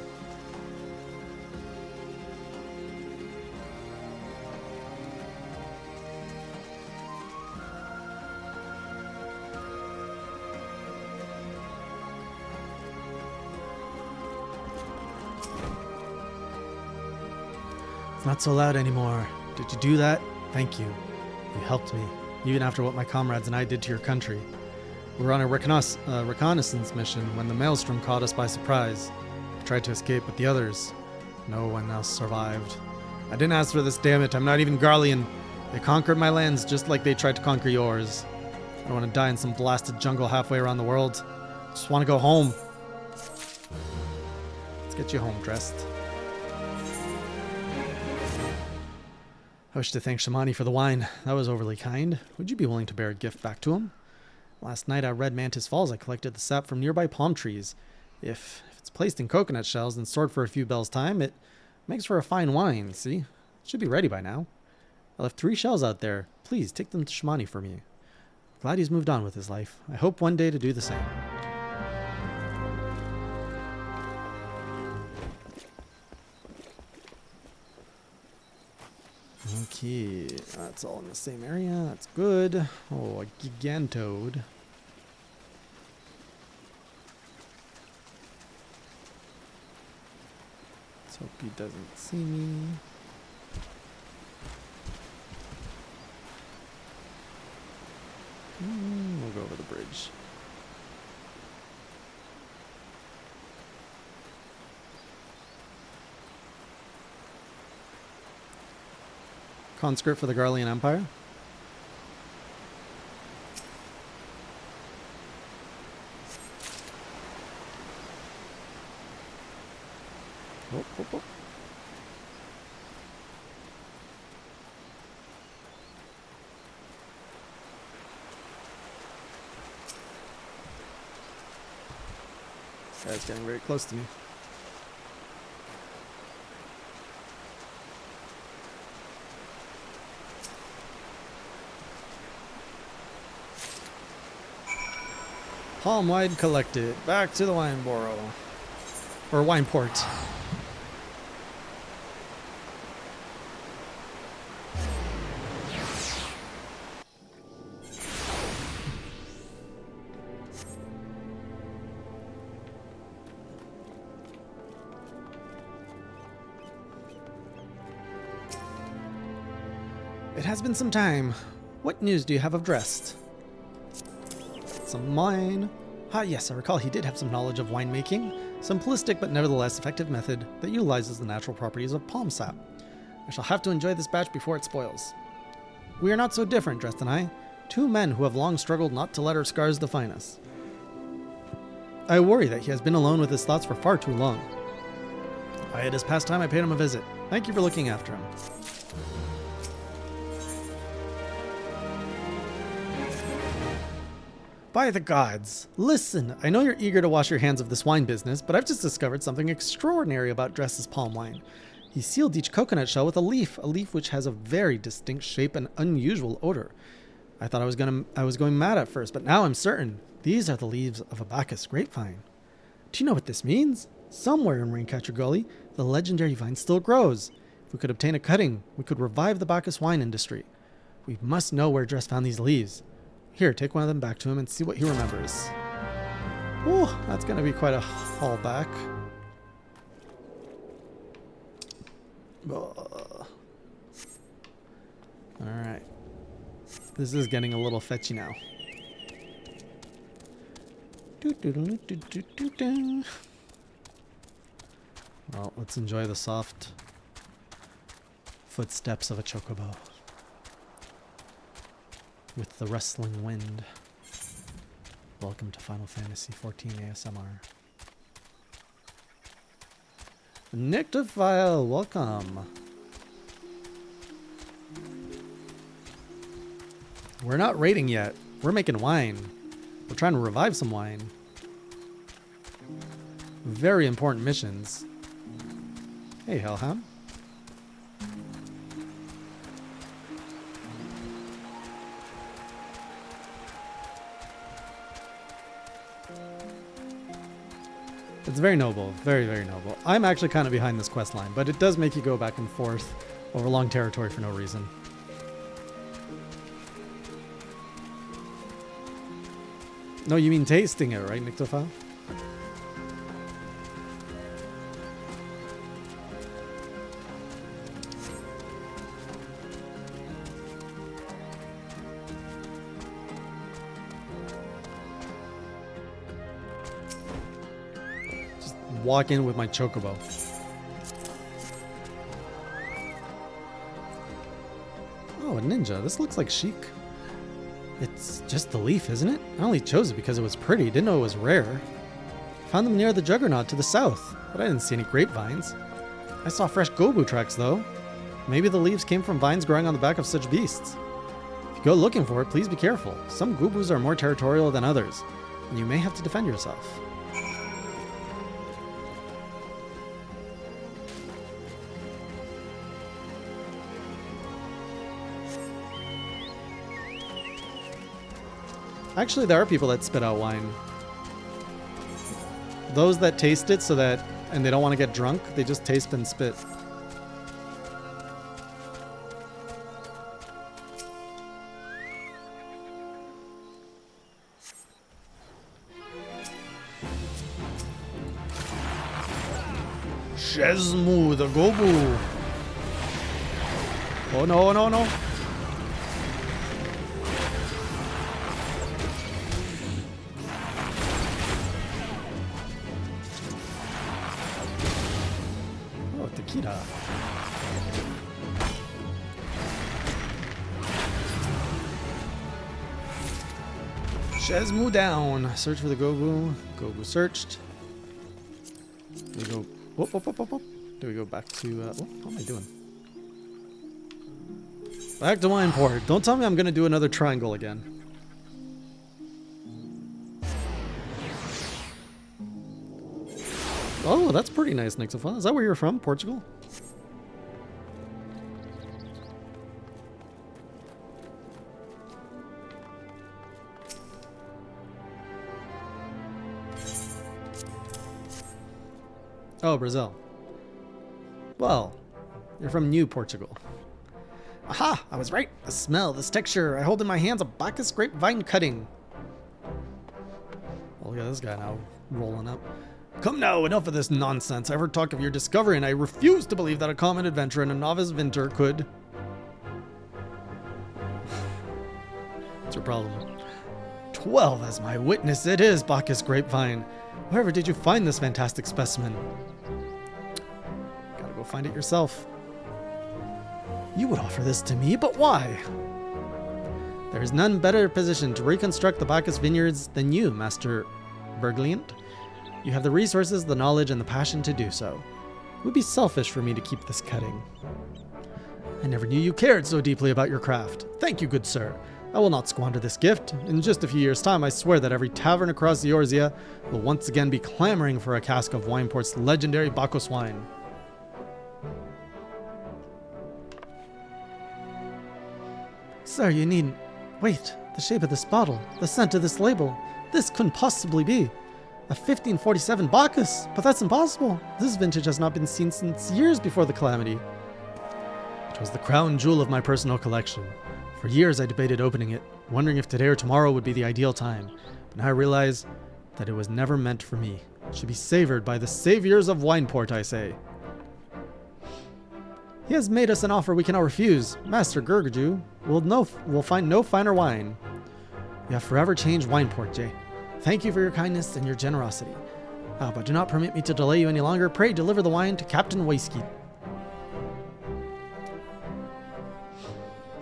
It's not so loud anymore. Did you do that? Thank you. You helped me, even after what my comrades and I did to your country. We were on a reconnaissance mission when the maelstrom caught us by surprise. I tried to escape with the others. No one else survived. I didn't ask for this, damn it. I'm not even Garlean. They conquered my lands just like they tried to conquer yours. I don't want to die in some blasted jungle halfway around the world. I just want to go home. Let's get you home dressed. I wish to thank Shamani for the wine. That was overly kind. Would you be willing to bear a gift back to him? Last night at Red Mantis Falls, I collected the sap from nearby palm trees. If it's placed in coconut shells and stored for a few bells' time, it makes for a fine wine, see? It should be ready by now. I left 3 shells out there. Please, take them to Shamani for me. Glad he's moved on with his life. I hope one day to do the same. Okay, that's all in the same area. That's good. Oh, a Gigantode. Let's hope he doesn't see me. We'll go over the bridge. Conscript for the Garlean Empire. Oh, oh, oh. This guy's getting very close to me. Palm wine collected. Back to the wine borrow. Or wine port. It has been some time. What news do you have of Drest? Some wine. Ah, yes, I recall he did have some knowledge of winemaking. Simplistic but nevertheless effective method that utilizes the natural properties of palm sap. I shall have to enjoy this batch before it spoils. We are not so different, Drest and I. 2 men who have long struggled not to let our scars define us. I worry that he has been alone with his thoughts for far too long. It is past time I paid him a visit. Thank you for looking after him. By the gods, listen, I know you're eager to wash your hands of this wine business, but I've just discovered something extraordinary about Drest's palm wine. He sealed each coconut shell with a leaf which has a very distinct shape and unusual odor. I thought I was going mad at first, but now I'm certain. These are the leaves of a Bacchus grapevine. Do you know what this means? Somewhere in Raincatcher Gully, the legendary vine still grows. If we could obtain a cutting, we could revive the Bacchus wine industry. We must know where Drest found these leaves. Here, take one of them back to him and see what he remembers. Ooh, that's going to be quite a haul back. Alright. This is getting a little fetchy now. Well, let's enjoy the soft footsteps of a chocobo. With the rustling wind. Welcome to Final Fantasy XIV ASMR. Nyctophile, welcome. We're not raiding yet. We're making wine. We're trying to revive some wine. Very important missions. Hey, Hellhound. It's very noble. Very, very noble. I'm actually kind of behind this quest line, but it does make you go back and forth over long territory for no reason. No, you mean tasting it, right, Nyctophile? Just walk in with my chocobo. Oh, a ninja. This looks like chic. It's just the leaf, isn't it? I only chose it because it was pretty. Didn't know it was rare. Found them near the Juggernaut to the south, but I didn't see any grapevines. I saw fresh gobu tracks, though. Maybe the leaves came from vines growing on the back of such beasts. If you go looking for it, please be careful. Some gobus are more territorial than others, and you may have to defend yourself. Actually, there are people that spit out wine. Those that taste it so that, and they don't want to get drunk, they just taste and spit. Shezmu, the Gobu. Oh no, no, no. Takeda. Shezmu down. Search for the Gobu. Gobu searched. We go. Whoop, whoop, whoop, whoop, whoop. Do we go back to? What am I doing? Back to Wineport. Don't tell me I'm gonna do another triangle again. Oh, that's pretty nice, Nyctophile. Is that where you're from? Portugal? Oh, Brazil. Well, you're from New Portugal. Aha! I was right. The smell, this texture. I hold in my hands a Bacchus grapevine cutting. Well, look at this guy now rolling up. Come now, enough of this nonsense. I've heard talk of your discovery, and I refuse to believe that a common adventurer and a novice vinter could... What's your problem? 12 as my witness it is, Bacchus grapevine. Wherever did you find this fantastic specimen? Gotta go find it yourself. You would offer this to me, but why? There is none better positioned to reconstruct the Bacchus vineyards than you, Master Bergliant. You have the resources, the knowledge, and the passion to do so. It would be selfish for me to keep this cutting. I never knew you cared so deeply about your craft. Thank you, good sir. I will not squander this gift. In just a few years' time, I swear that every tavern across the Eorzea will once again be clamoring for a cask of Wineport's legendary Bacchus wine. Sir, you needn't... Wait, the shape of this bottle, the scent of this label. This couldn't possibly be. A 1547 Bacchus, but that's impossible. This vintage has not been seen since years before the calamity. It was the crown jewel of my personal collection. For years I debated opening it, wondering if today or tomorrow would be the ideal time. But now I realize that it was never meant for me. It should be savored by the saviors of Wineport, I say. He has made us an offer we cannot refuse. Master Gurgaju will find no finer wine. You have forever changed Wineport, Jay. Thank you for your kindness and your generosity. But do not permit me to delay you any longer. Pray deliver the wine to Captain Wayski.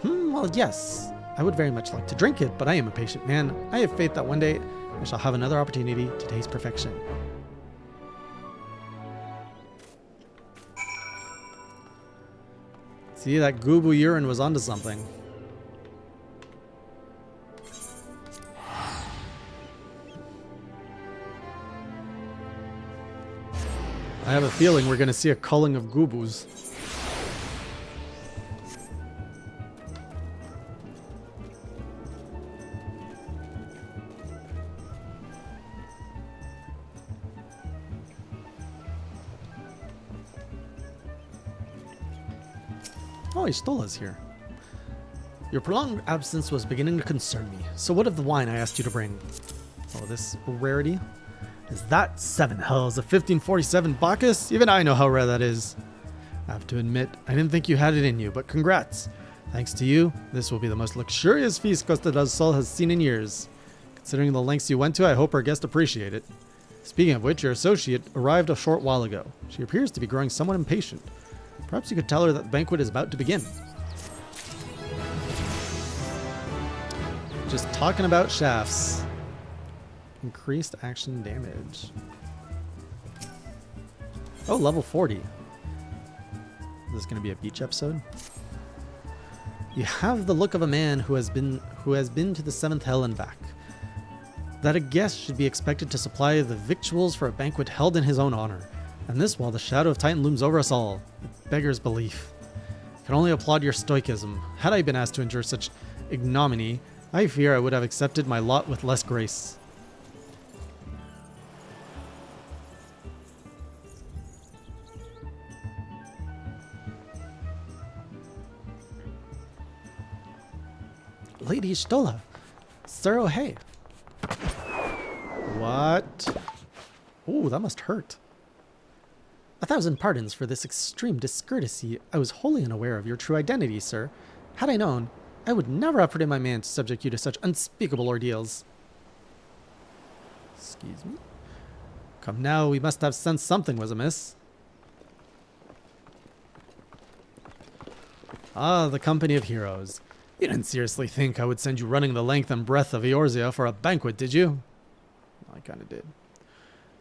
Well, yes. I would very much like to drink it, but I am a patient man. I have faith that one day I shall have another opportunity to taste perfection. See, that Gubu urine was onto something. I have a feeling we're going to see a culling of Gubus. Oh, Istola's here. Your prolonged absence was beginning to concern me. So what of the wine I asked you to bring? Oh, this rarity? Is that 7 hells of 1547 Bacchus? Even I know how rare that is. I have to admit, I didn't think you had it in you, but congrats. Thanks to you, this will be the most luxurious feast Costa del Sol has seen in years. Considering the lengths you went to, I hope our guests appreciate it. Speaking of which, your associate arrived a short while ago. She appears to be growing somewhat impatient. Perhaps you could tell her that the banquet is about to begin. Just talking about shafts. Increased action damage. Oh, level 40. Is this going to be a beach episode? You have the look of a man who has been to the 7th hell and back. That a guest should be expected to supply the victuals for a banquet held in his own honor. And this while the shadow of Titan looms over us all. It beggars belief. I can only applaud your stoicism. Had I been asked to endure such ignominy, I fear I would have accepted my lot with less grace. Lady Stola. Sir O'Hay. What? Ooh, that must hurt. 1,000 pardons for this extreme discourtesy. I was wholly unaware of your true identity, sir. Had I known, I would never have put in my man to subject you to such unspeakable ordeals. Excuse me? Come now, we must have sensed something was amiss. Ah, the company of heroes. You didn't seriously think I would send you running the length and breadth of Eorzea for a banquet, did you? I kind of did.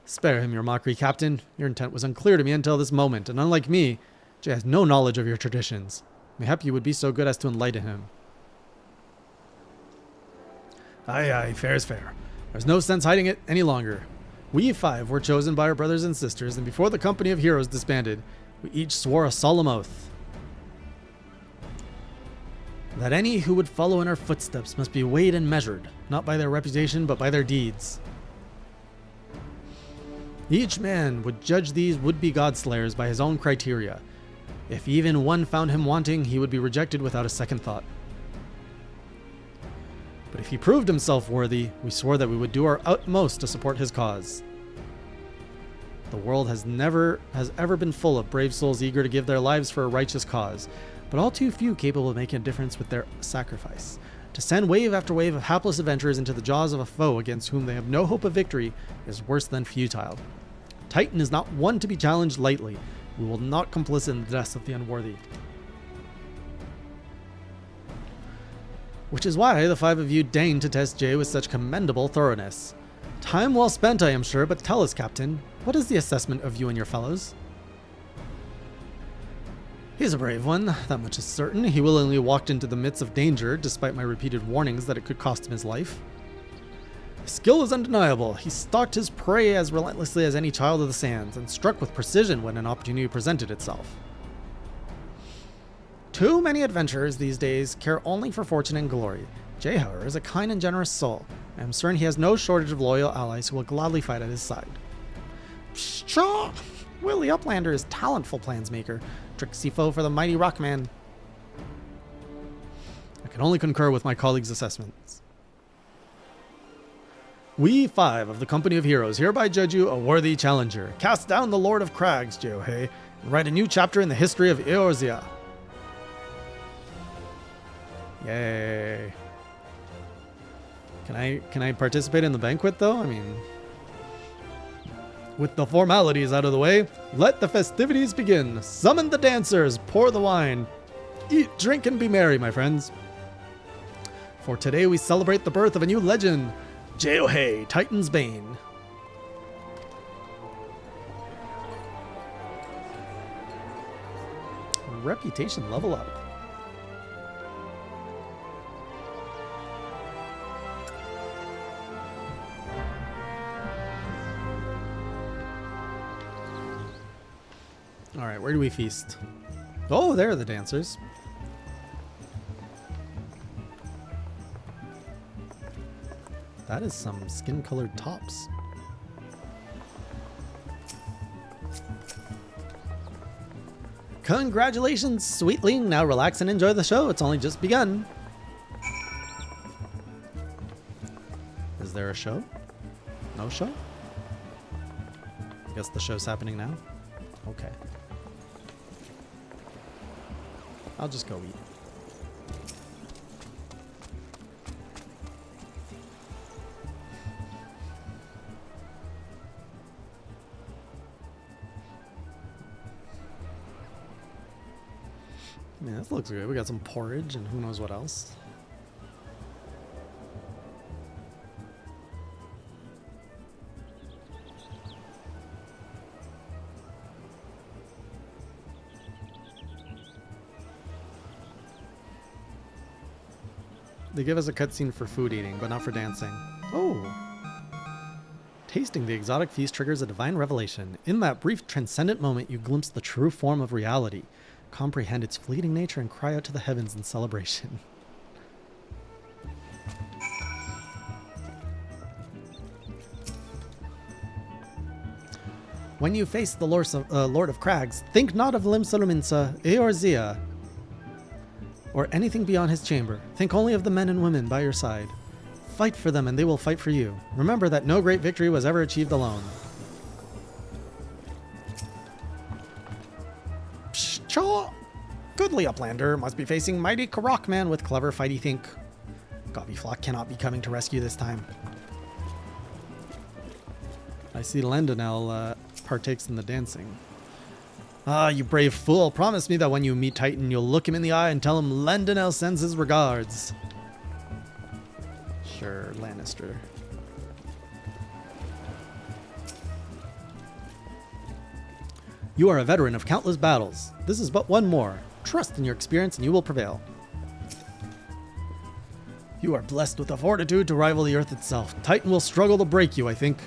Spare him your mockery, Captain. Your intent was unclear to me until this moment, and unlike me, Jay has no knowledge of your traditions. Mayhap you would be so good as to enlighten him. Aye, aye, fair is fair. There's no sense hiding it any longer. We 5 were chosen by our brothers and sisters, and before the company of heroes disbanded, we each swore a solemn oath that any who would follow in our footsteps must be weighed and measured, not by their reputation, but by their deeds. Each man would judge these would-be God-slayers by his own criteria. If even one found him wanting, he would be rejected without a second thought. But if he proved himself worthy, we swore that we would do our utmost to support his cause. The world has ever been full of brave souls eager to give their lives for a righteous cause, but all too few capable of making a difference with their sacrifice. To send wave after wave of hapless adventurers into the jaws of a foe against whom they have no hope of victory is worse than futile. Titan is not one to be challenged lightly. We will not complicit in the deaths of the unworthy. Which is why the 5 of you deigned to test Jay with such commendable thoroughness. Time well spent, I am sure, but tell us, Captain, what is the assessment of you and your fellows? He's a brave one, that much is certain. He willingly walked into the midst of danger, despite my repeated warnings that it could cost him his life. His skill is undeniable. He stalked his prey as relentlessly as any child of the sands, and struck with precision when an opportunity presented itself. Too many adventurers these days care only for fortune and glory. Jay, however, is a kind and generous soul. I am certain he has no shortage of loyal allies who will gladly fight at his side. Pshaw! Willie Uplander is talentful plansmaker. Tricksy foe for the mighty Rockman. I can only concur with my colleagues' assessments. We 5 of the Company of Heroes hereby judge you a worthy challenger. Cast down the Lord of Crags, Jeohei, and write a new chapter in the history of Eorzea. Yay. Can I participate in the banquet though? I mean, with the formalities out of the way, let the festivities begin. Summon the dancers, pour the wine. Eat, drink, and be merry, my friends. For today we celebrate the birth of a new legend, Jeohei, Titan's Bane. Reputation level up. All right, where do we feast? Oh, there are the dancers. That is some skin-colored tops. Congratulations, Sweetling. Now relax and enjoy the show. It's only just begun. Is there a show? No show? I guess the show's happening now. Okay. I'll just go eat. Man, this looks good. We got some porridge and who knows what else. They give us a cutscene for food eating, but not for dancing. Oh! Tasting the exotic feast triggers a divine revelation. In that brief, transcendent moment, you glimpse the true form of reality, comprehend its fleeting nature, and cry out to the heavens in celebration. When you face the Lord of Crags, think not of Limsoluminsa, Eorzea, or anything beyond his chamber. Think only of the men and women by your side. Fight for them and they will fight for you. Remember that no great victory was ever achieved alone. Pshaw! Goodly Uplander must be facing mighty Karakman with clever fighty think. Gobbyflock cannot be coming to rescue this time. I see Lendonel partakes in the dancing. Ah, you brave fool. Promise me that when you meet Titan, you'll look him in the eye and tell him Lendonel sends his regards. Sure, Lannister. You are a veteran of countless battles. This is but one more. Trust in your experience and you will prevail. You are blessed with the fortitude to rival the earth itself. Titan will struggle to break you, I think.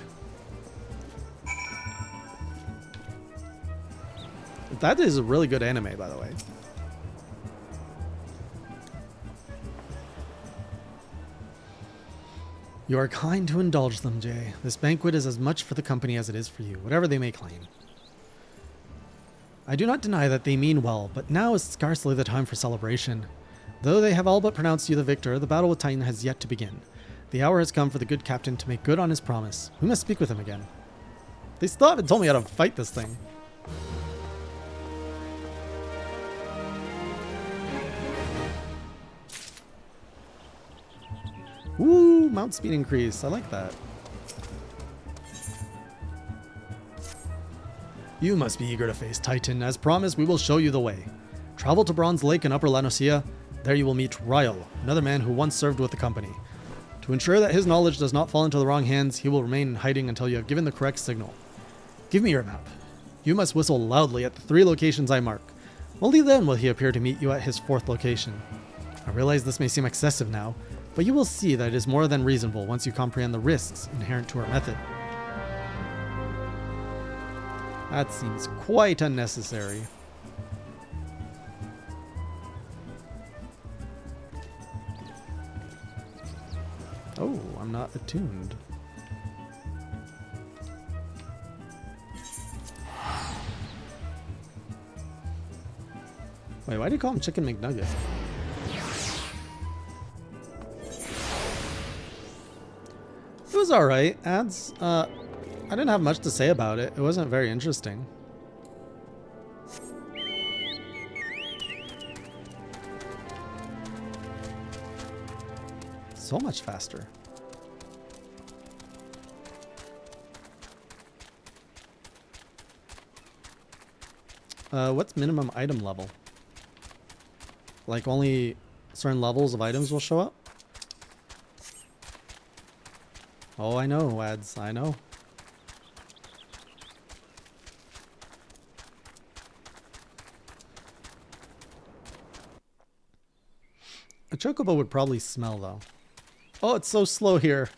That is a really good anime, by the way. You are kind to indulge them, Jay. This banquet is as much for the company as it is for you, whatever they may claim. I do not deny that they mean well, but now is scarcely the time for celebration. Though they have all but pronounced you the victor, the battle with Titan has yet to begin. The hour has come for the good captain to make good on his promise. We must speak with him again. They still haven't told me how to fight this thing. Ooh, mount speed increase. I like that. You must be eager to face Titan. As promised, we will show you the way. Travel to Bronze Lake in Upper Lanosia. There you will meet Ryle, another man who once served with the company. To ensure that his knowledge does not fall into the wrong hands, he will remain in hiding until you have given the correct signal. Give me your map. You must whistle loudly at the 3 locations I mark. Only then will he appear to meet you at his 4th location. I realize this may seem excessive now, but you will see that it is more than reasonable once you comprehend the risks inherent to our method. That seems quite unnecessary. Oh, I'm not attuned. Wait, why do you call him Chicken McNugget? It was alright. Ads, I didn't have much to say about it. It wasn't very interesting. So much faster. What's minimum item level? Like only certain levels of items will show up? Oh, I know, ads. I know. A chocobo would probably smell, though. Oh, it's so slow here.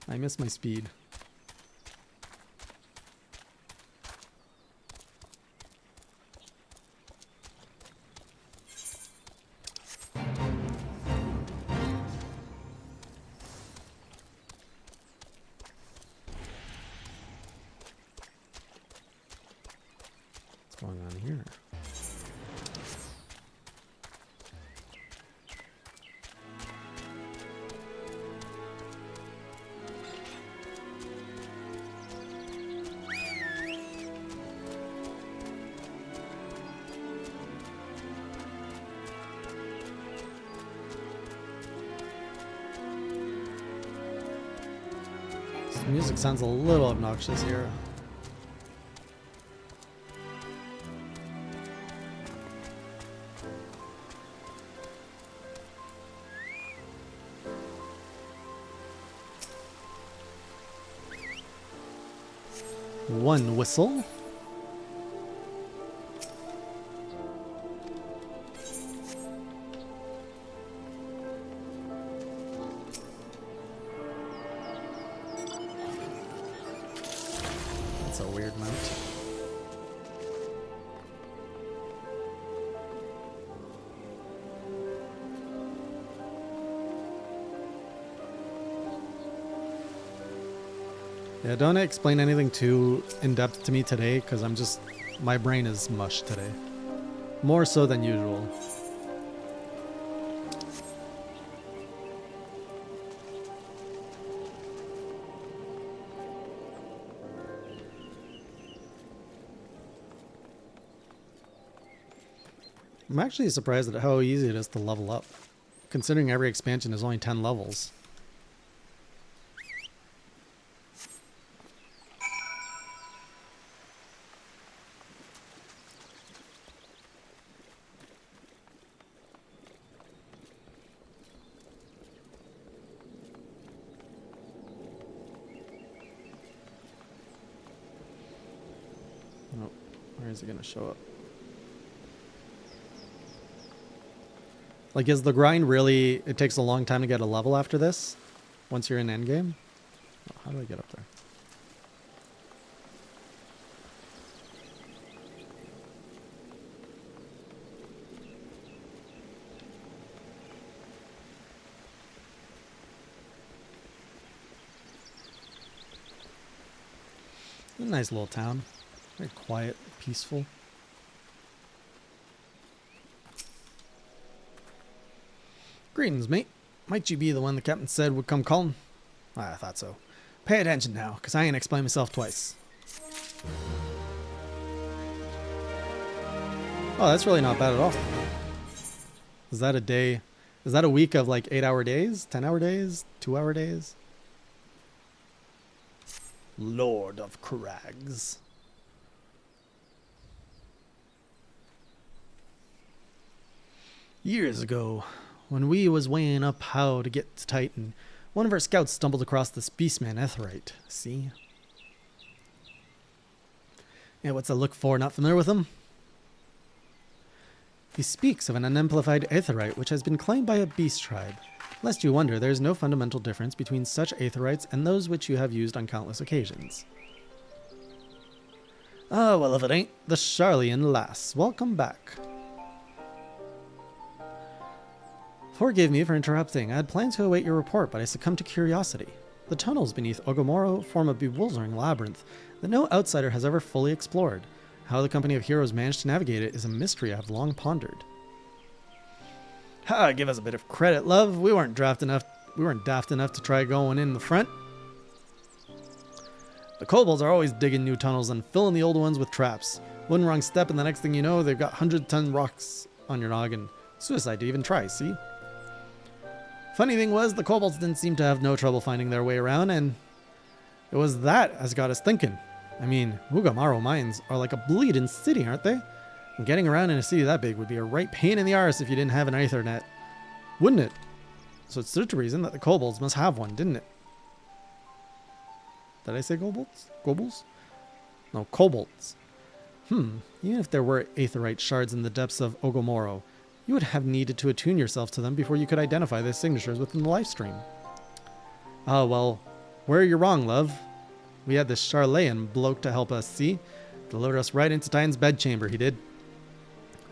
I miss my speed. here? This music sounds a little obnoxious here. One whistle. That's a weird mount. Yeah, don't explain anything too in-depth to me today, because my brain is mush today. More so than usual. I'm actually surprised at how easy it is to level up, considering every expansion is only 10 levels. Oh, where is it going to show up? Like, is the grind really... It takes a long time to get a level after this? Once you're in endgame? Oh, how do I get up there? A nice little town. Very quiet, peaceful. Greetings, mate. Might you be the one the captain said would come calling? I thought so. Pay attention now, because I ain't explained myself twice. Oh, that's really not bad at all. Is that a day? Is that a week of like 8-hour days? 10-hour days? 2-hour days? Lord of Crags. Years ago, when we was weighing up how to get to Titan, one of our scouts stumbled across this beastman Etherite. See? Yeah, what's I look for? Not familiar with him? He speaks of an unamplified Aetherite which has been claimed by a beast tribe. Lest you wonder, there is no fundamental difference between such Aetherites and those which you have used on countless occasions. Ah, well, if it ain't the Charlian lass. Welcome back. Forgive me for interrupting. I had planned to await your report, but I succumbed to curiosity. The tunnels beneath Ogomoro form a bewildering labyrinth that no outsider has ever fully explored. How the company of heroes managed to navigate it is a mystery I've long pondered. Ha! Give us a bit of credit, love. We weren't daft enough to try going in the front. The kobolds are always digging new tunnels and filling the old ones with traps. One wrong step and the next thing you know, they've got 100-ton rocks on your noggin. Suicide to even try, see? Funny thing was, the kobolds didn't seem to have no trouble finding their way around, and it was that as got us thinking. I mean, Mugamaro mines are like a bleeding city, aren't they? And getting around in a city that big would be a right pain in the arse if you didn't have an Ethernet. Wouldn't it? So it's such a reason that the kobolds must have one, didn't it? Did I say kobolds? Kobolds? No, kobolds. Even if there were Aetherite shards in the depths of Ogomoro, you would have needed to attune yourself to them before you could identify their signatures within the live stream. Ah, well, where you're wrong, love. We had this Charlayan bloke to help us, see? Delivered us right into Titan's bedchamber, he did.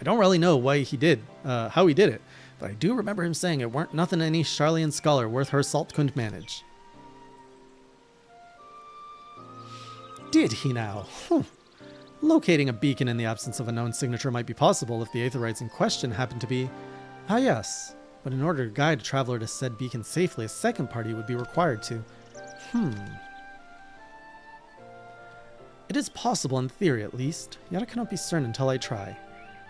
I don't really know why he did, how he did it, but I do remember him saying it weren't nothing any Charlayan scholar worth her salt couldn't manage. Did he now? Locating a beacon in the absence of a known signature might be possible if the aetherites in question happen to be... Ah, yes. But in order to guide a traveler to said beacon safely, a second party would be required to... It is possible in theory, at least, yet I cannot be certain until I try.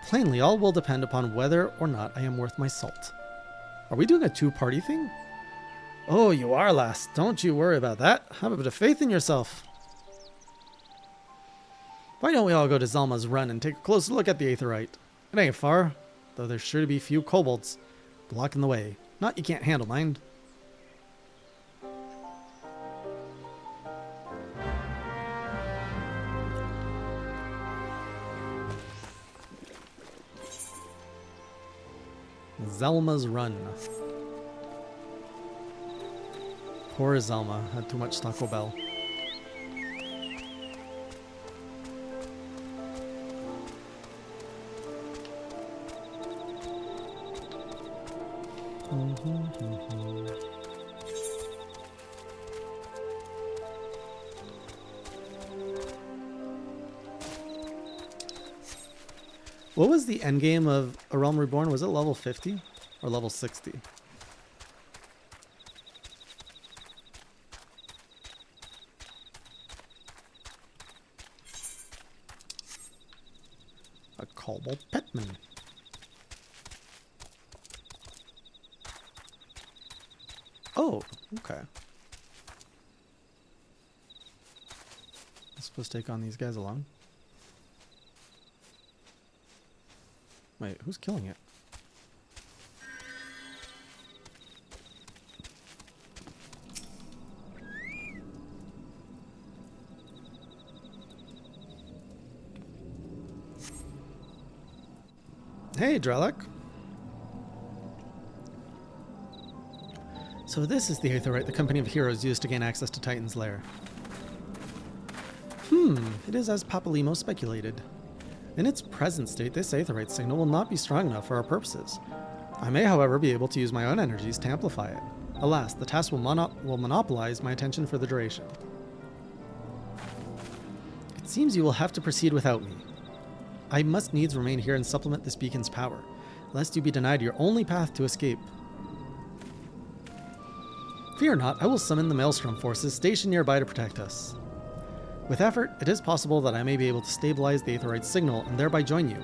Plainly, all will depend upon whether or not I am worth my salt. Are we doing a two-party thing? Oh, you are, lass. Don't you worry about that. Have a bit of faith in yourself. Why don't we all go to Zalma's Run and take a closer look at the aetherite? It ain't far, though there's sure to be few kobolds blocking the way. Not you can't handle, mind. Zalma's Run. Poor Zalma had too much Taco Bell. What was the end game of A Realm Reborn? Was it level 50 or level 60? A Cobalt Petman. Oh, okay. I'm supposed to take on these guys alone? Wait, who's killing it? Hey, Drelek. So this is the aetherite the Company of Heroes used to gain access to Titan's Lair. It is as Papalimo speculated. In its present state, this aetherite signal will not be strong enough for our purposes. I may, however, be able to use my own energies to amplify it. Alas, the task will monopolize my attention for the duration. It seems you will have to proceed without me. I must needs remain here and supplement this beacon's power, lest you be denied your only path to escape. Fear not, I will summon the Maelstrom forces stationed nearby to protect us. With effort, it is possible that I may be able to stabilize the aetherite signal and thereby join you,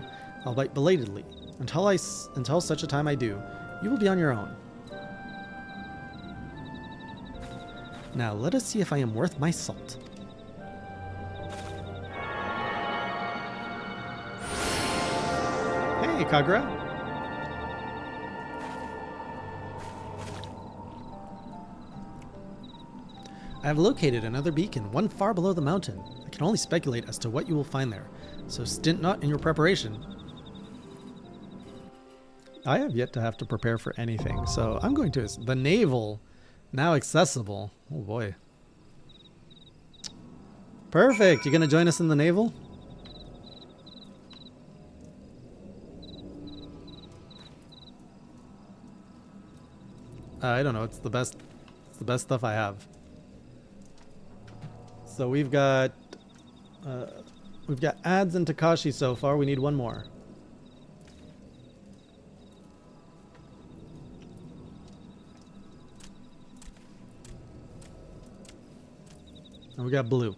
albeit belatedly. Until such a time I do, you will be on your own. Now let us see if I am worth my salt. Hey, Kagura. I have located another beacon, one far below the mountain. I can only speculate as to what you will find there, so stint not in your preparation. I have yet to have to prepare for anything, so I'm going to... The naval, now accessible. Oh boy. Perfect! You gonna join us in the naval? I don't know, it's the best stuff I have. So we've got ads and Takashi so far. We need one more. And we got blue.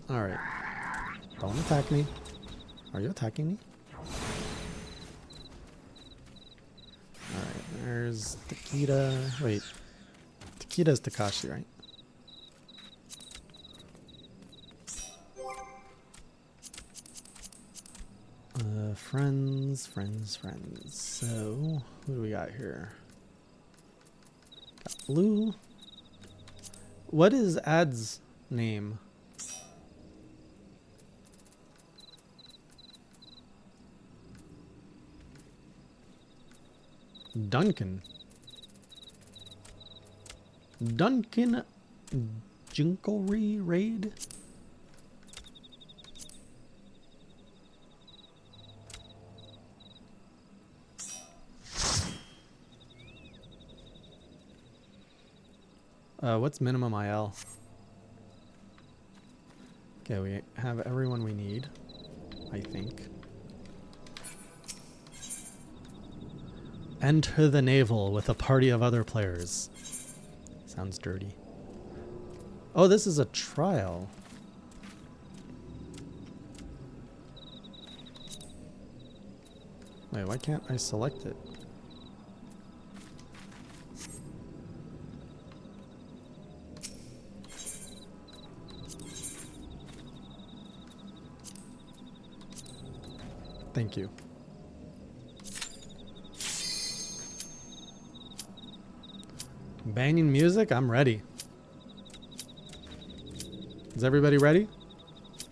All right. Don't attack me. Are you attacking me? Alright, there's Takeda. Wait. Takeda's Takashi, right? Friends. So, who do we got here? Got blue. What is Ad's name? Duncan Jinkelry Raid? What's minimum IL? Okay, we have everyone we need, I think. Enter the naval with a party of other players. Sounds dirty. Oh, this is a trial. Wait, why can't I select it? Thank you. Banging music? I'm ready. Is everybody ready?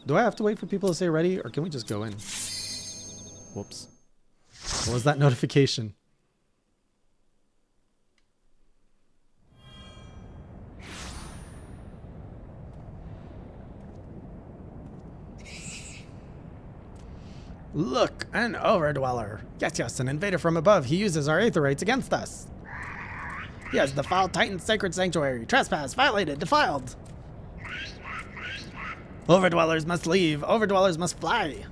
Do I have to wait for people to say ready, or can we just go in? Whoops. What was that notification? Look, an overdweller. Yes, an invader from above. He uses our aether rights against us. He has defiled Titan's sacred sanctuary. Trespass, violated, defiled. Overdwellers must leave. Overdwellers must fly.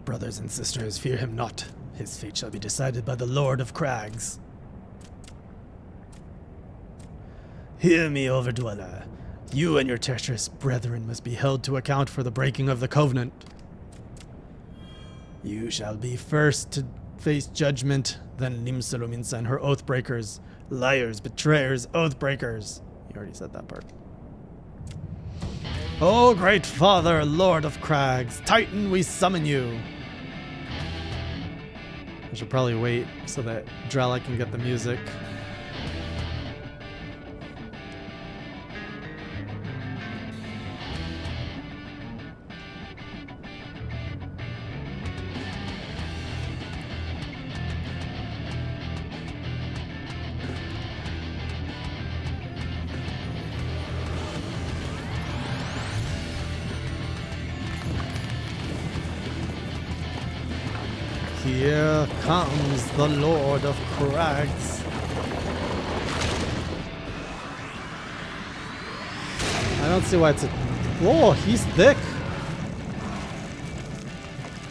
Brothers and sisters, fear him not. His fate shall be decided by the Lord of Crags. Hear me, Overdweller. You and your treacherous brethren must be held to account for the breaking of the covenant. You shall be first to face judgment, then Nimseluminsa and her oathbreakers. Liars, betrayers, oathbreakers. You already said that part. Oh, great father, Lord of Crags, Titan, we summon you. I should probably wait so that Drella can get the music. Here comes the Lord of Crags. I don't see why it's a... Whoa, he's thick.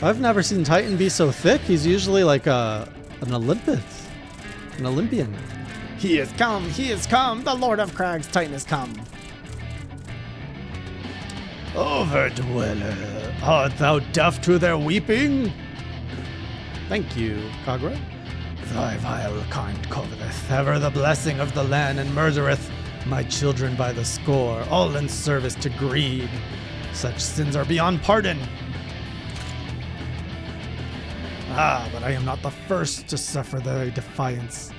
I've never seen Titan be so thick. He's usually like an Olympus. An Olympian. He has come, the Lord of Crags, Titan has come. Overdweller, art thou deaf to their weeping? Thank you, Kagra. Thy vile kind coveteth ever the blessing of the land and murdereth my children by the score, all in service to greed. Such sins are beyond pardon. Ah, but I am not the first to suffer thy defiance.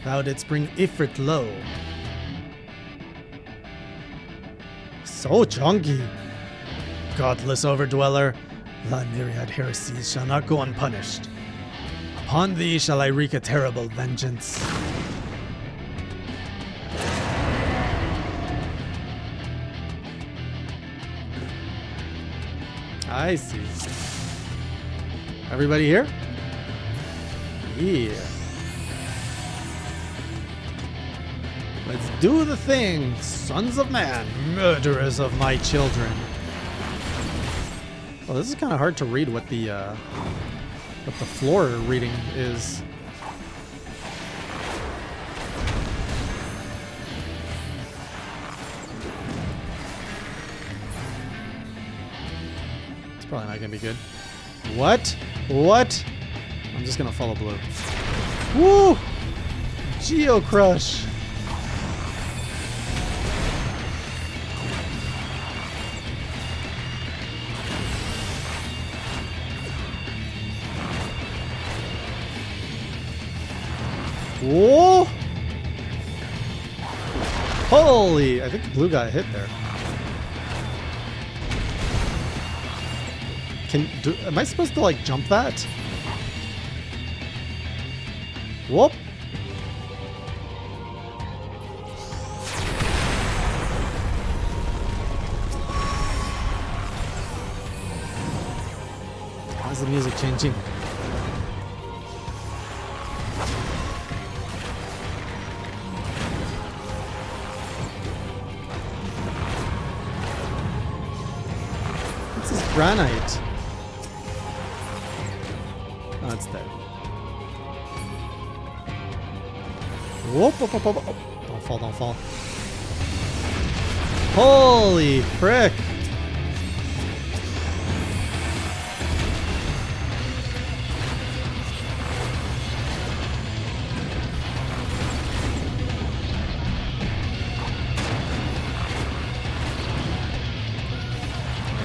Thou didst bring Ifrit low. So chunky. Godless overdweller, thy myriad heresies shall not go unpunished. Upon thee shall I wreak a terrible vengeance. I see. Everybody here? Yeah. Let's do the thing, sons of man, murderers of my children. Well, this is kind of hard to read what the floor reading is. It's probably not gonna be good. What? What? I'm just gonna follow blue. Woo! Geo Crush. Whoa! Holy! I think the blue got hit there. Am I supposed to like jump that? Whoop! Why is the music changing? granite. Oh, it's dead. Whoop, whoop, whoop, whoop. Oh, don't fall, don't fall. Holy frick.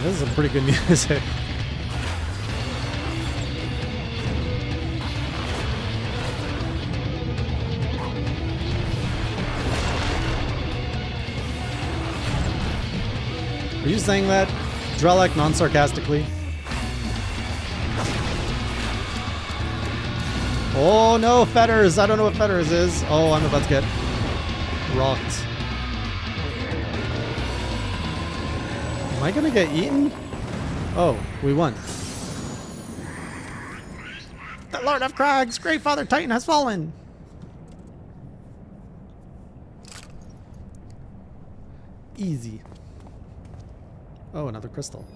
This is some pretty good music. Are you saying that, Drelek, non-sarcastically? Oh no, fetters! I don't know what fetters is. Oh, I'm about to get rocked. Am I gonna get eaten? Oh, we won. The Lord of Crags, Great Father Titan has fallen! Easy. Oh, another crystal.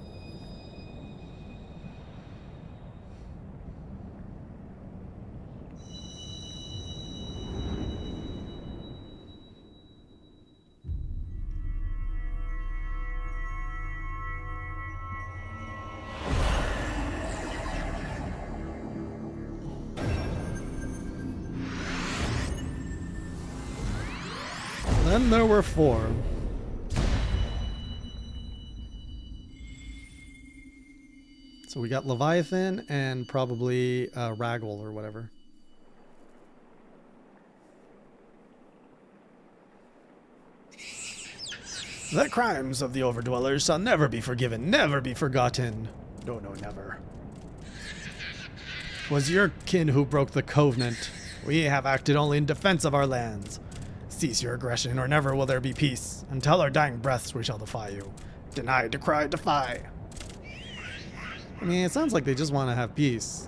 Then there were 4. So we got Leviathan and probably Ragwell or whatever. The crimes of the Overdwellers shall never be forgiven, never be forgotten. No, no, never. 'Twas your kin who broke the covenant. We have acted only in defense of our lands. Cease your aggression, or never will there be peace. Until our dying breaths we shall defy you. Deny, decry, defy. I mean, it sounds like they just want to have peace.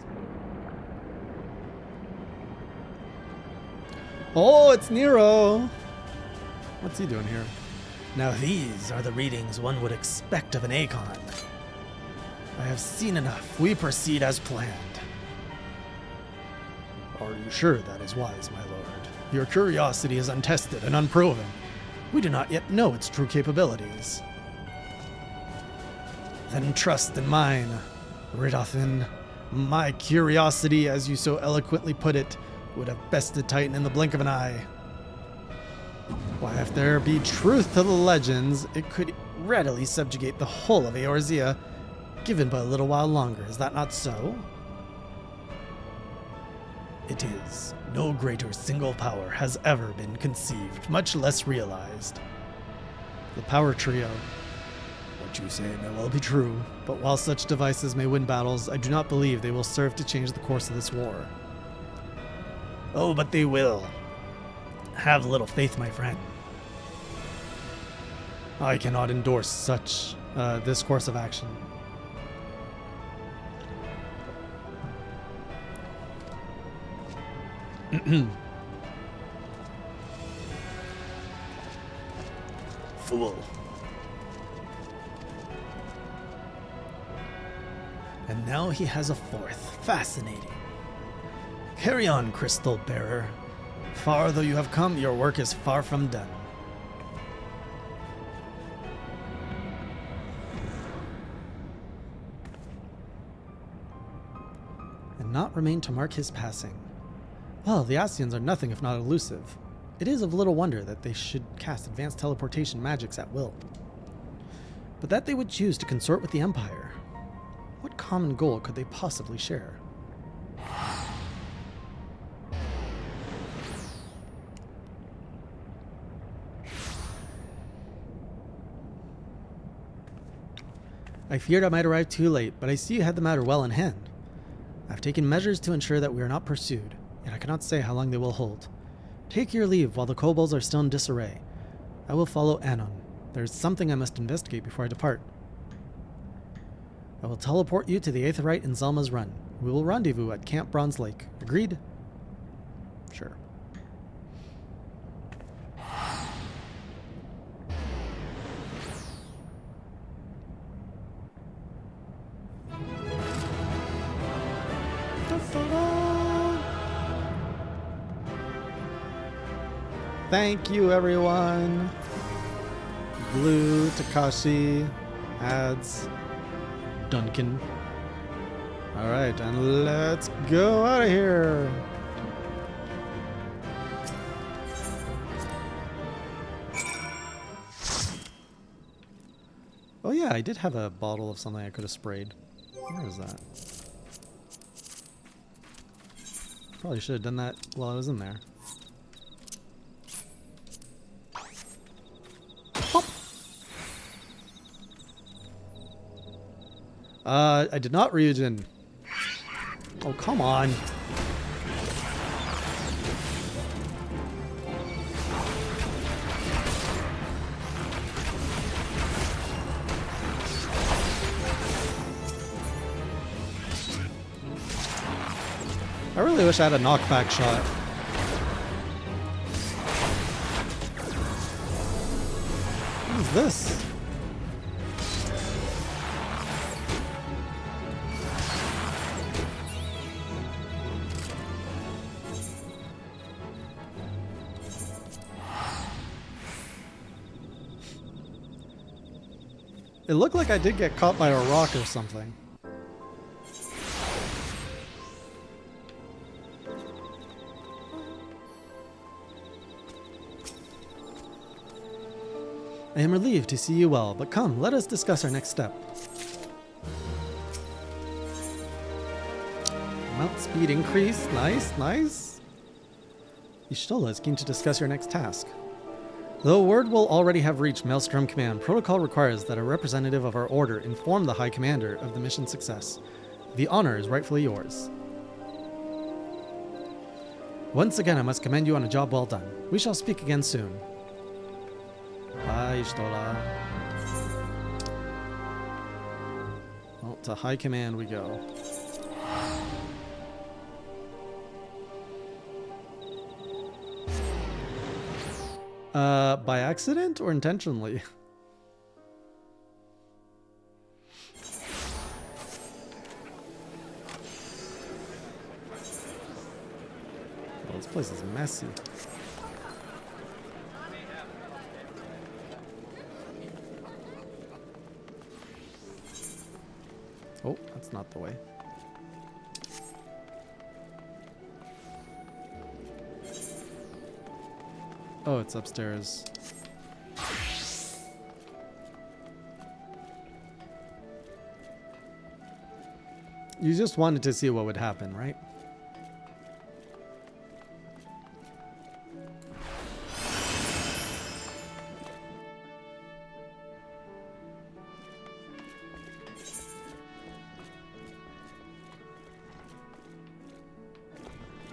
Oh, it's Nero! What's he doing here? Now these are the readings one would expect of an Akon. I have seen enough. We proceed as planned. Are you sure that is wise, my lord? Your curiosity is untested and unproven. We do not yet know its true capabilities. Then trust in mine, Ridothin. My curiosity, as you so eloquently put it, would have bested Titan in the blink of an eye. Why, if there be truth to the legends, it could readily subjugate the whole of Eorzea, given but a little while longer. Is that not so? It is. No greater single power has ever been conceived, much less realized. The power trio. What you say may well be true, but while such devices may win battles, I do not believe they will serve to change the course of this war. Oh, but they will. Have little faith, my friend. I cannot endorse such this course of action. Fool. And now he has a 4th. Fascinating. Carry on, Crystal Bearer. Far though you have come, your work is far from done. And not remain to mark his passing. Well, the Ascians are nothing if not elusive. It is of little wonder that they should cast advanced teleportation magics at will. But that they would choose to consort with the Empire. What common goal could they possibly share? I feared I might arrive too late, but I see you had the matter well in hand. I've taken measures to ensure that we are not pursued, yet I cannot say how long they will hold. Take your leave while the kobolds are still in disarray. I will follow Anon. There is something I must investigate before I depart. I will teleport you to the Aetheryte in Zelma's Run. We will rendezvous at Camp Bronze Lake. Agreed? Sure. Thank you, everyone. Blue, Takashi, Ads, Duncan. All right, and let's go out of here. Oh yeah, I did have a bottle of something I could have sprayed. Where is that? Probably should have done that while I was in there. Pop. I did not Ryujin. Oh, come on. I really wish I had a knockback shot. What is this? It looked like I did get caught by a rock or something. I am relieved to see you well, but come, let us discuss our next step. Mount speed increase. Nice, nice. Y'shtola is keen to discuss your next task. Though word will already have reached Maelstrom Command, protocol requires that a representative of our order inform the High Commander of the mission's success. The honor is rightfully yours. Once again, I must commend you on a job well done. We shall speak again soon. Bye, Y'shtola. Well, to High Command we go. By accident or intentionally? Well, this place is messy. Oh, that's not the way. Oh, it's upstairs. You just wanted to see what would happen, right?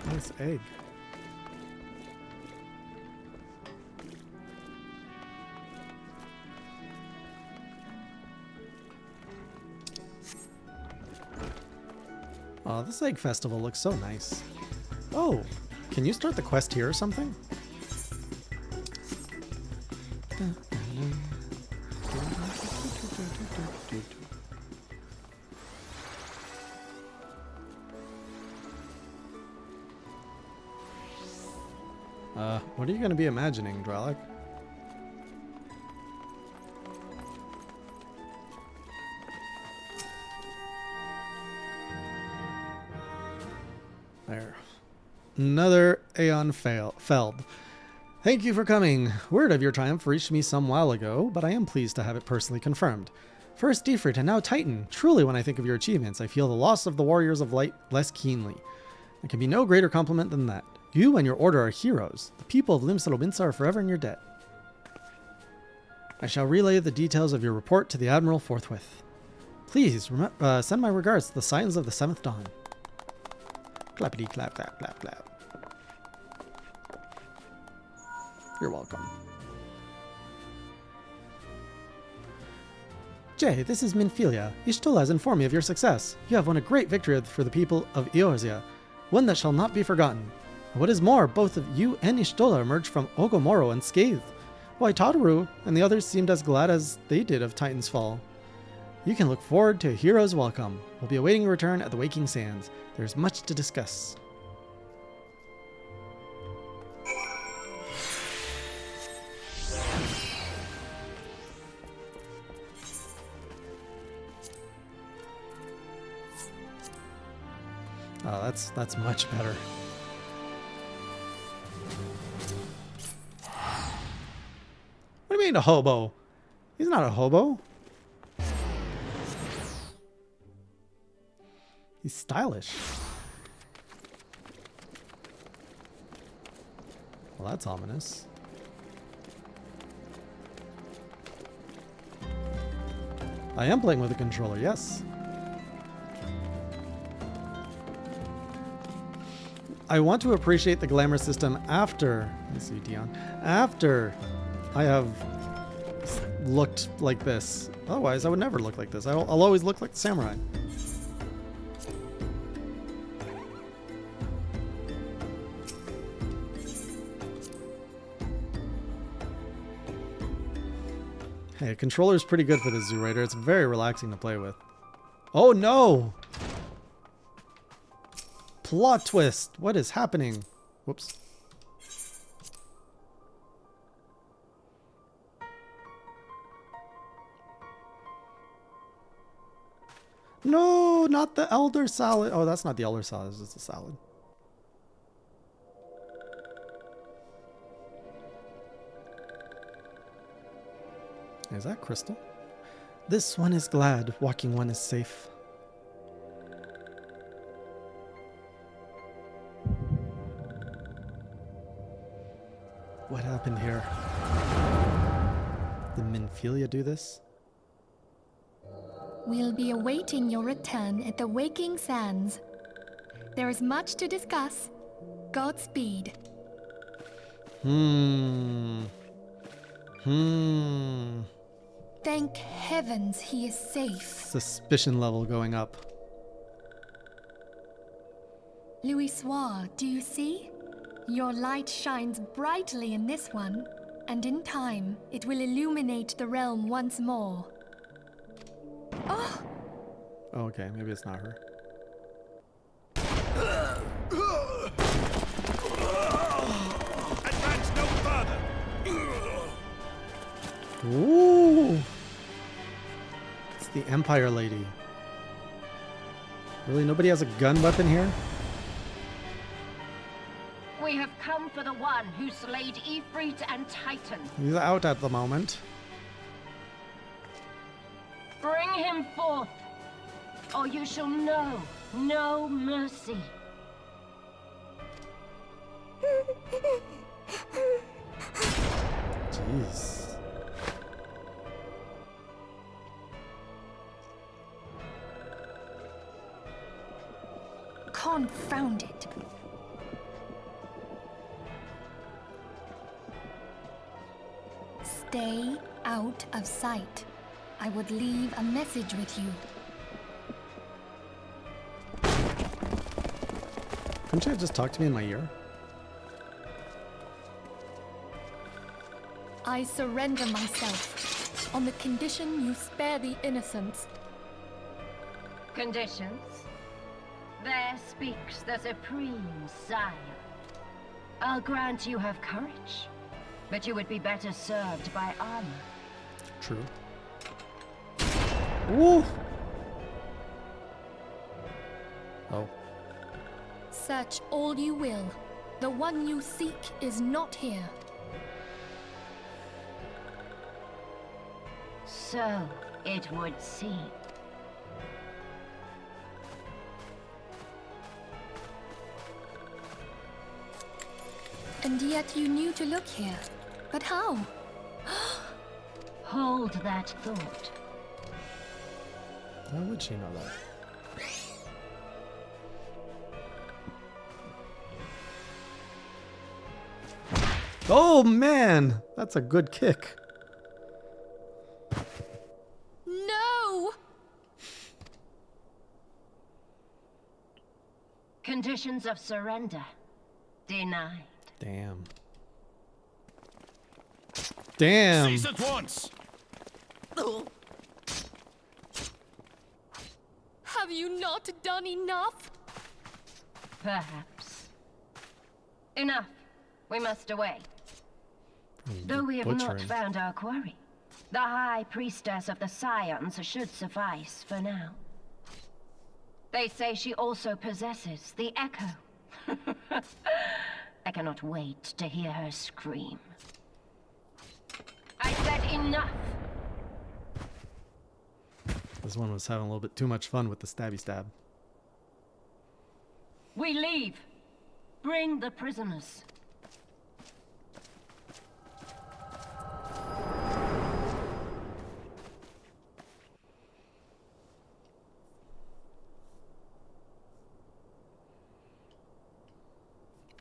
Nice egg. Oh, this egg festival looks so nice. Oh, can you start the quest here or something? What are you going to be imagining, Dralik? There. Another Aeon Feld. Thank you for coming. Word of your triumph reached me some while ago, but I am pleased to have it personally confirmed. First Defrit and now Titan. Truly, when I think of your achievements, I feel the loss of the Warriors of Light less keenly. There can be no greater compliment than that. You and your order are heroes. The people of Limsalobinsa are forever in your debt. I shall relay the details of your report to the Admiral forthwith. Please send my regards to the Scions of the Seventh Dawn. Clappity clap clap clap clap. You're welcome. Jay, this is Minfilia. Y'shtola has informed me of your success. You have won a great victory for the people of Eorzea, one that shall not be forgotten. And what is more, both of you and Y'shtola emerged from Ogomoro unscathed. Why, Tataru and the others seemed as glad as they did of Titan's fall. You can look forward to a hero's welcome. We'll be awaiting your return at the Waking Sands. There's much to discuss. that's much better. What do you mean a hobo? He's not a hobo. He's stylish. Well, that's ominous. I am playing with a controller, yes. I want to appreciate the glamour system after, let's see, Dion, after I have looked like this. Otherwise, I would never look like this. I'll always look like the samurai. Hey, a controller is pretty good for the Zoo Raider. It's very relaxing to play with. Oh no! Plot twist! What is happening? Whoops. No, not the elder salad. Oh, that's not the elder salad. It's just a salad. Is that Crystal? This one is glad, walking one is safe. What happened here? Did Minfilia do this? We'll be awaiting your return at the Waking Sands. There is much to discuss. Godspeed. Thank heavens he is safe. Suspicion level going up. Louisoix, do you see? Your light shines brightly in this one, and in time, it will illuminate the realm once more. Oh! Oh, okay, maybe it's not her. Advance no further. Ooh! It's the Empire Lady. Really? Nobody has a gun weapon here? We have come for the one who slayed Ifrit and Titan. He's out at the moment. Bring him forth, or you shall know no mercy. Jeez. Confound it. Stay out of sight. I would leave a message with you. Couldn't you just talk to me in my ear? I surrender myself on the condition you spare the innocents. Conditions? There speaks the Supreme Sire. I'll grant you have courage, but you would be better served by armor. True. Ooh! Oh. Search all you will. The one you seek is not here. So it would seem. And yet you knew to look here. But how? Hold that thought. How would she know that? Oh man! That's a good kick. No! Conditions of surrender denied. Damn. Damn! Cease at once. Have you not done enough? Perhaps. Enough. We must away. Though we have Butchering. not found our quarry, the High Priestess of the Scions should suffice for now. They say she also possesses the echo. I cannot wait to hear her scream. I said enough! This one was having a little bit too much fun with the stabby stab. We leave. Bring the prisoners.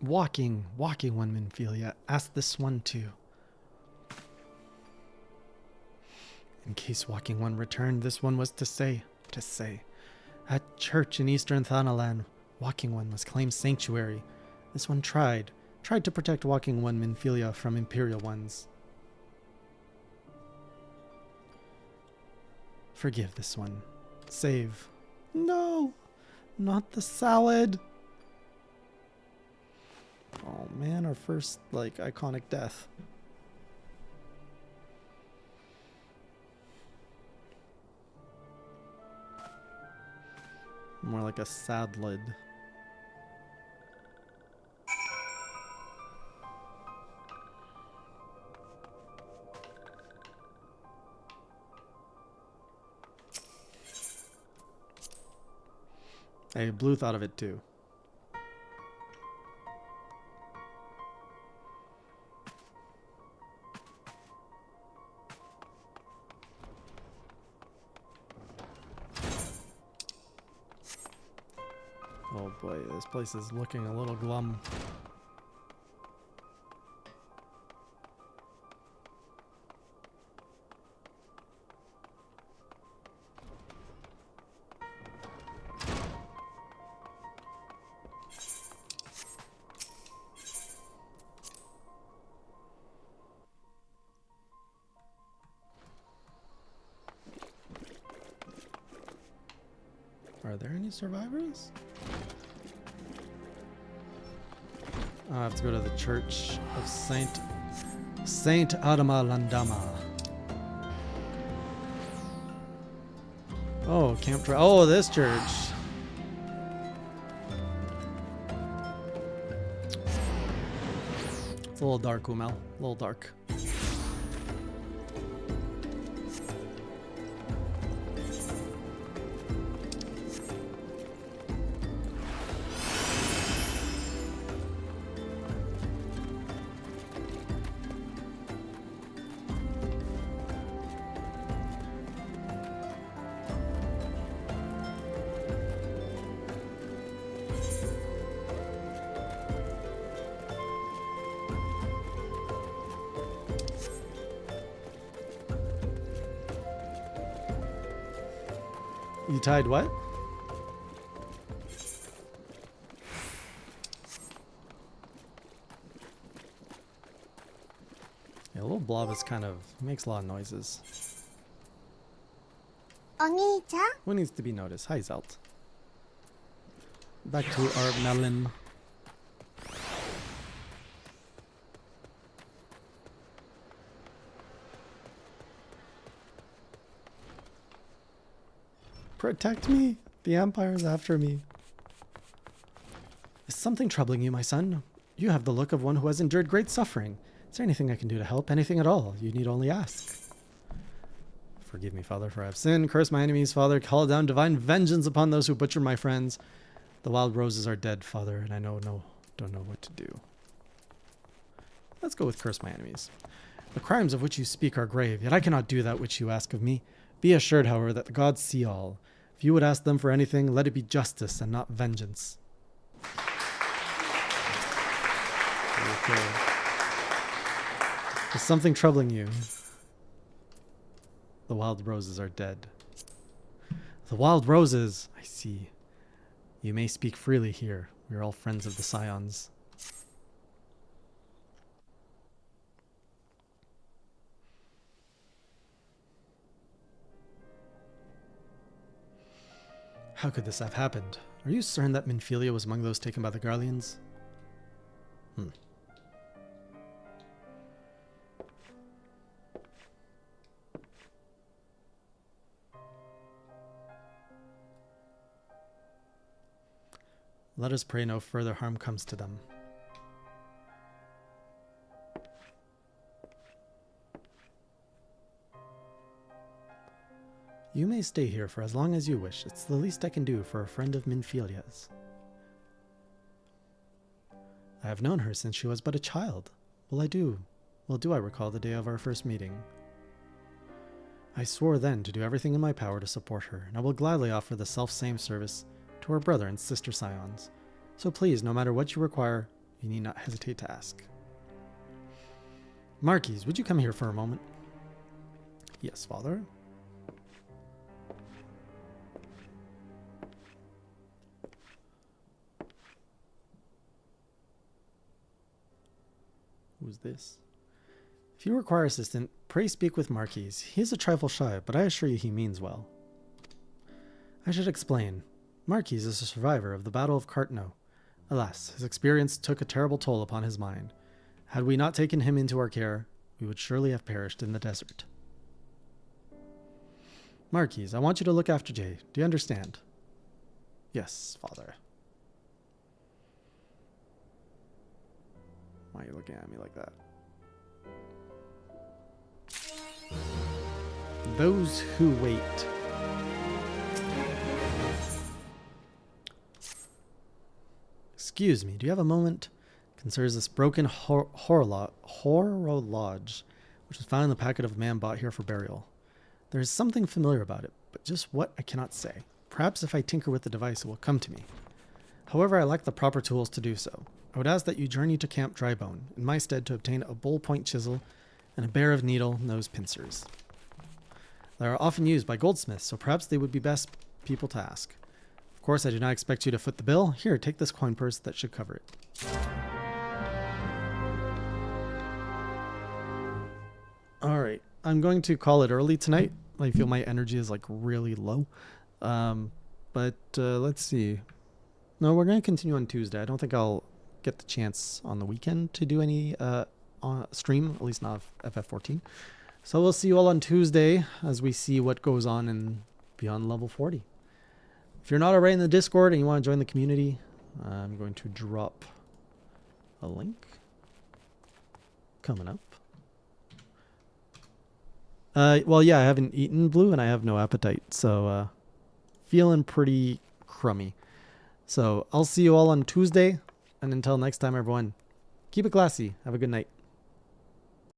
Walking one, Minfilia. Ask this one too. In case walking one returned, this one was to say. At church in eastern Thanalan, walking one must claim sanctuary. This one tried to protect walking one Minfilia from imperial ones. Forgive this one. Save. No, not the salad. Oh man, our first, like, iconic death. More like a sad lid. Hey, Blue thought of it too. Oh boy, this place is looking a little glum. Are there any survivors? I have to go to the Church of Saint Adama Landama. Oh, oh, this church. It's a little dark, Umel. A little dark. You tied what? Yeah, a little blob is kind of makes a lot of noises. お兄ちゃん Who needs to be noticed? Hi, Zelt. Back to our melon. Protect me! The Empire's after me. Is something troubling you, my son? You have the look of one who has endured great suffering. Is there anything I can do to help? Anything at all? You need only ask. Forgive me, Father, for I have sinned. Curse my enemies, Father. Call down divine vengeance upon those who butcher my friends. The wild roses are dead, Father, and I don't know what to do. Let's go with curse my enemies. The crimes of which you speak are grave, yet I cannot do that which you ask of me. Be assured, however, that the gods see all. If you would ask them for anything, let it be justice and not vengeance. Okay. Is something troubling you? The wild roses are dead. The wild roses! I see. You may speak freely here. We are all friends of the Scions. How could this have happened? Are you certain that Minfilia was among those taken by the Garleans? Let us pray no further harm comes to them. You may stay here for as long as you wish. It's the least I can do for a friend of Minfilia's. I have known her since she was but a child. Well, do I recall the day of our first meeting. I swore then to do everything in my power to support her, and I will gladly offer the self-same service to her brother and sister scions. So please, no matter what you require, you need not hesitate to ask. Marquise, would you come here for a moment? Yes, father. Who's this? If you require assistance, pray speak with Marquise. He is a trifle shy, but I assure you he means well. I should explain. Marquise is a survivor of the Battle of Cartno. Alas, his experience took a terrible toll upon his mind. Had we not taken him into our care, we would surely have perished in the desert. Marquise, I want you to look after Jay. Do you understand? Yes, father. Why are you looking at me like that? Those who wait. Excuse me, do you have a moment? Concerns this broken horologe, which was found in the packet of a man bought here for burial. There is something familiar about it, but just what I cannot say. Perhaps if I tinker with the device, it will come to me. However, I lack the proper tools to do so. I would ask that you journey to Camp Drybone, in my stead to obtain a bull-point chisel and a pair of needle-nose pincers. They are often used by goldsmiths, so perhaps they would be best people to ask. Of course, I do not expect you to foot the bill. Here, take this coin purse. That should cover it. Alright, I'm going to call it early tonight. I feel my energy is like really low. But let's see. No, we're going to continue on Tuesday. I don't think I'll get the chance on the weekend to do any stream, at least not FF14. So we'll see you all on Tuesday as we see what goes on in Beyond Level 40. If you're not already in the Discord and you want to join the community, I'm going to drop a link coming up. Well, yeah, I haven't eaten Blue and I have no appetite, so feeling pretty crummy. So I'll see you all on Tuesday, and until next time, everyone, keep it classy. Have a good night.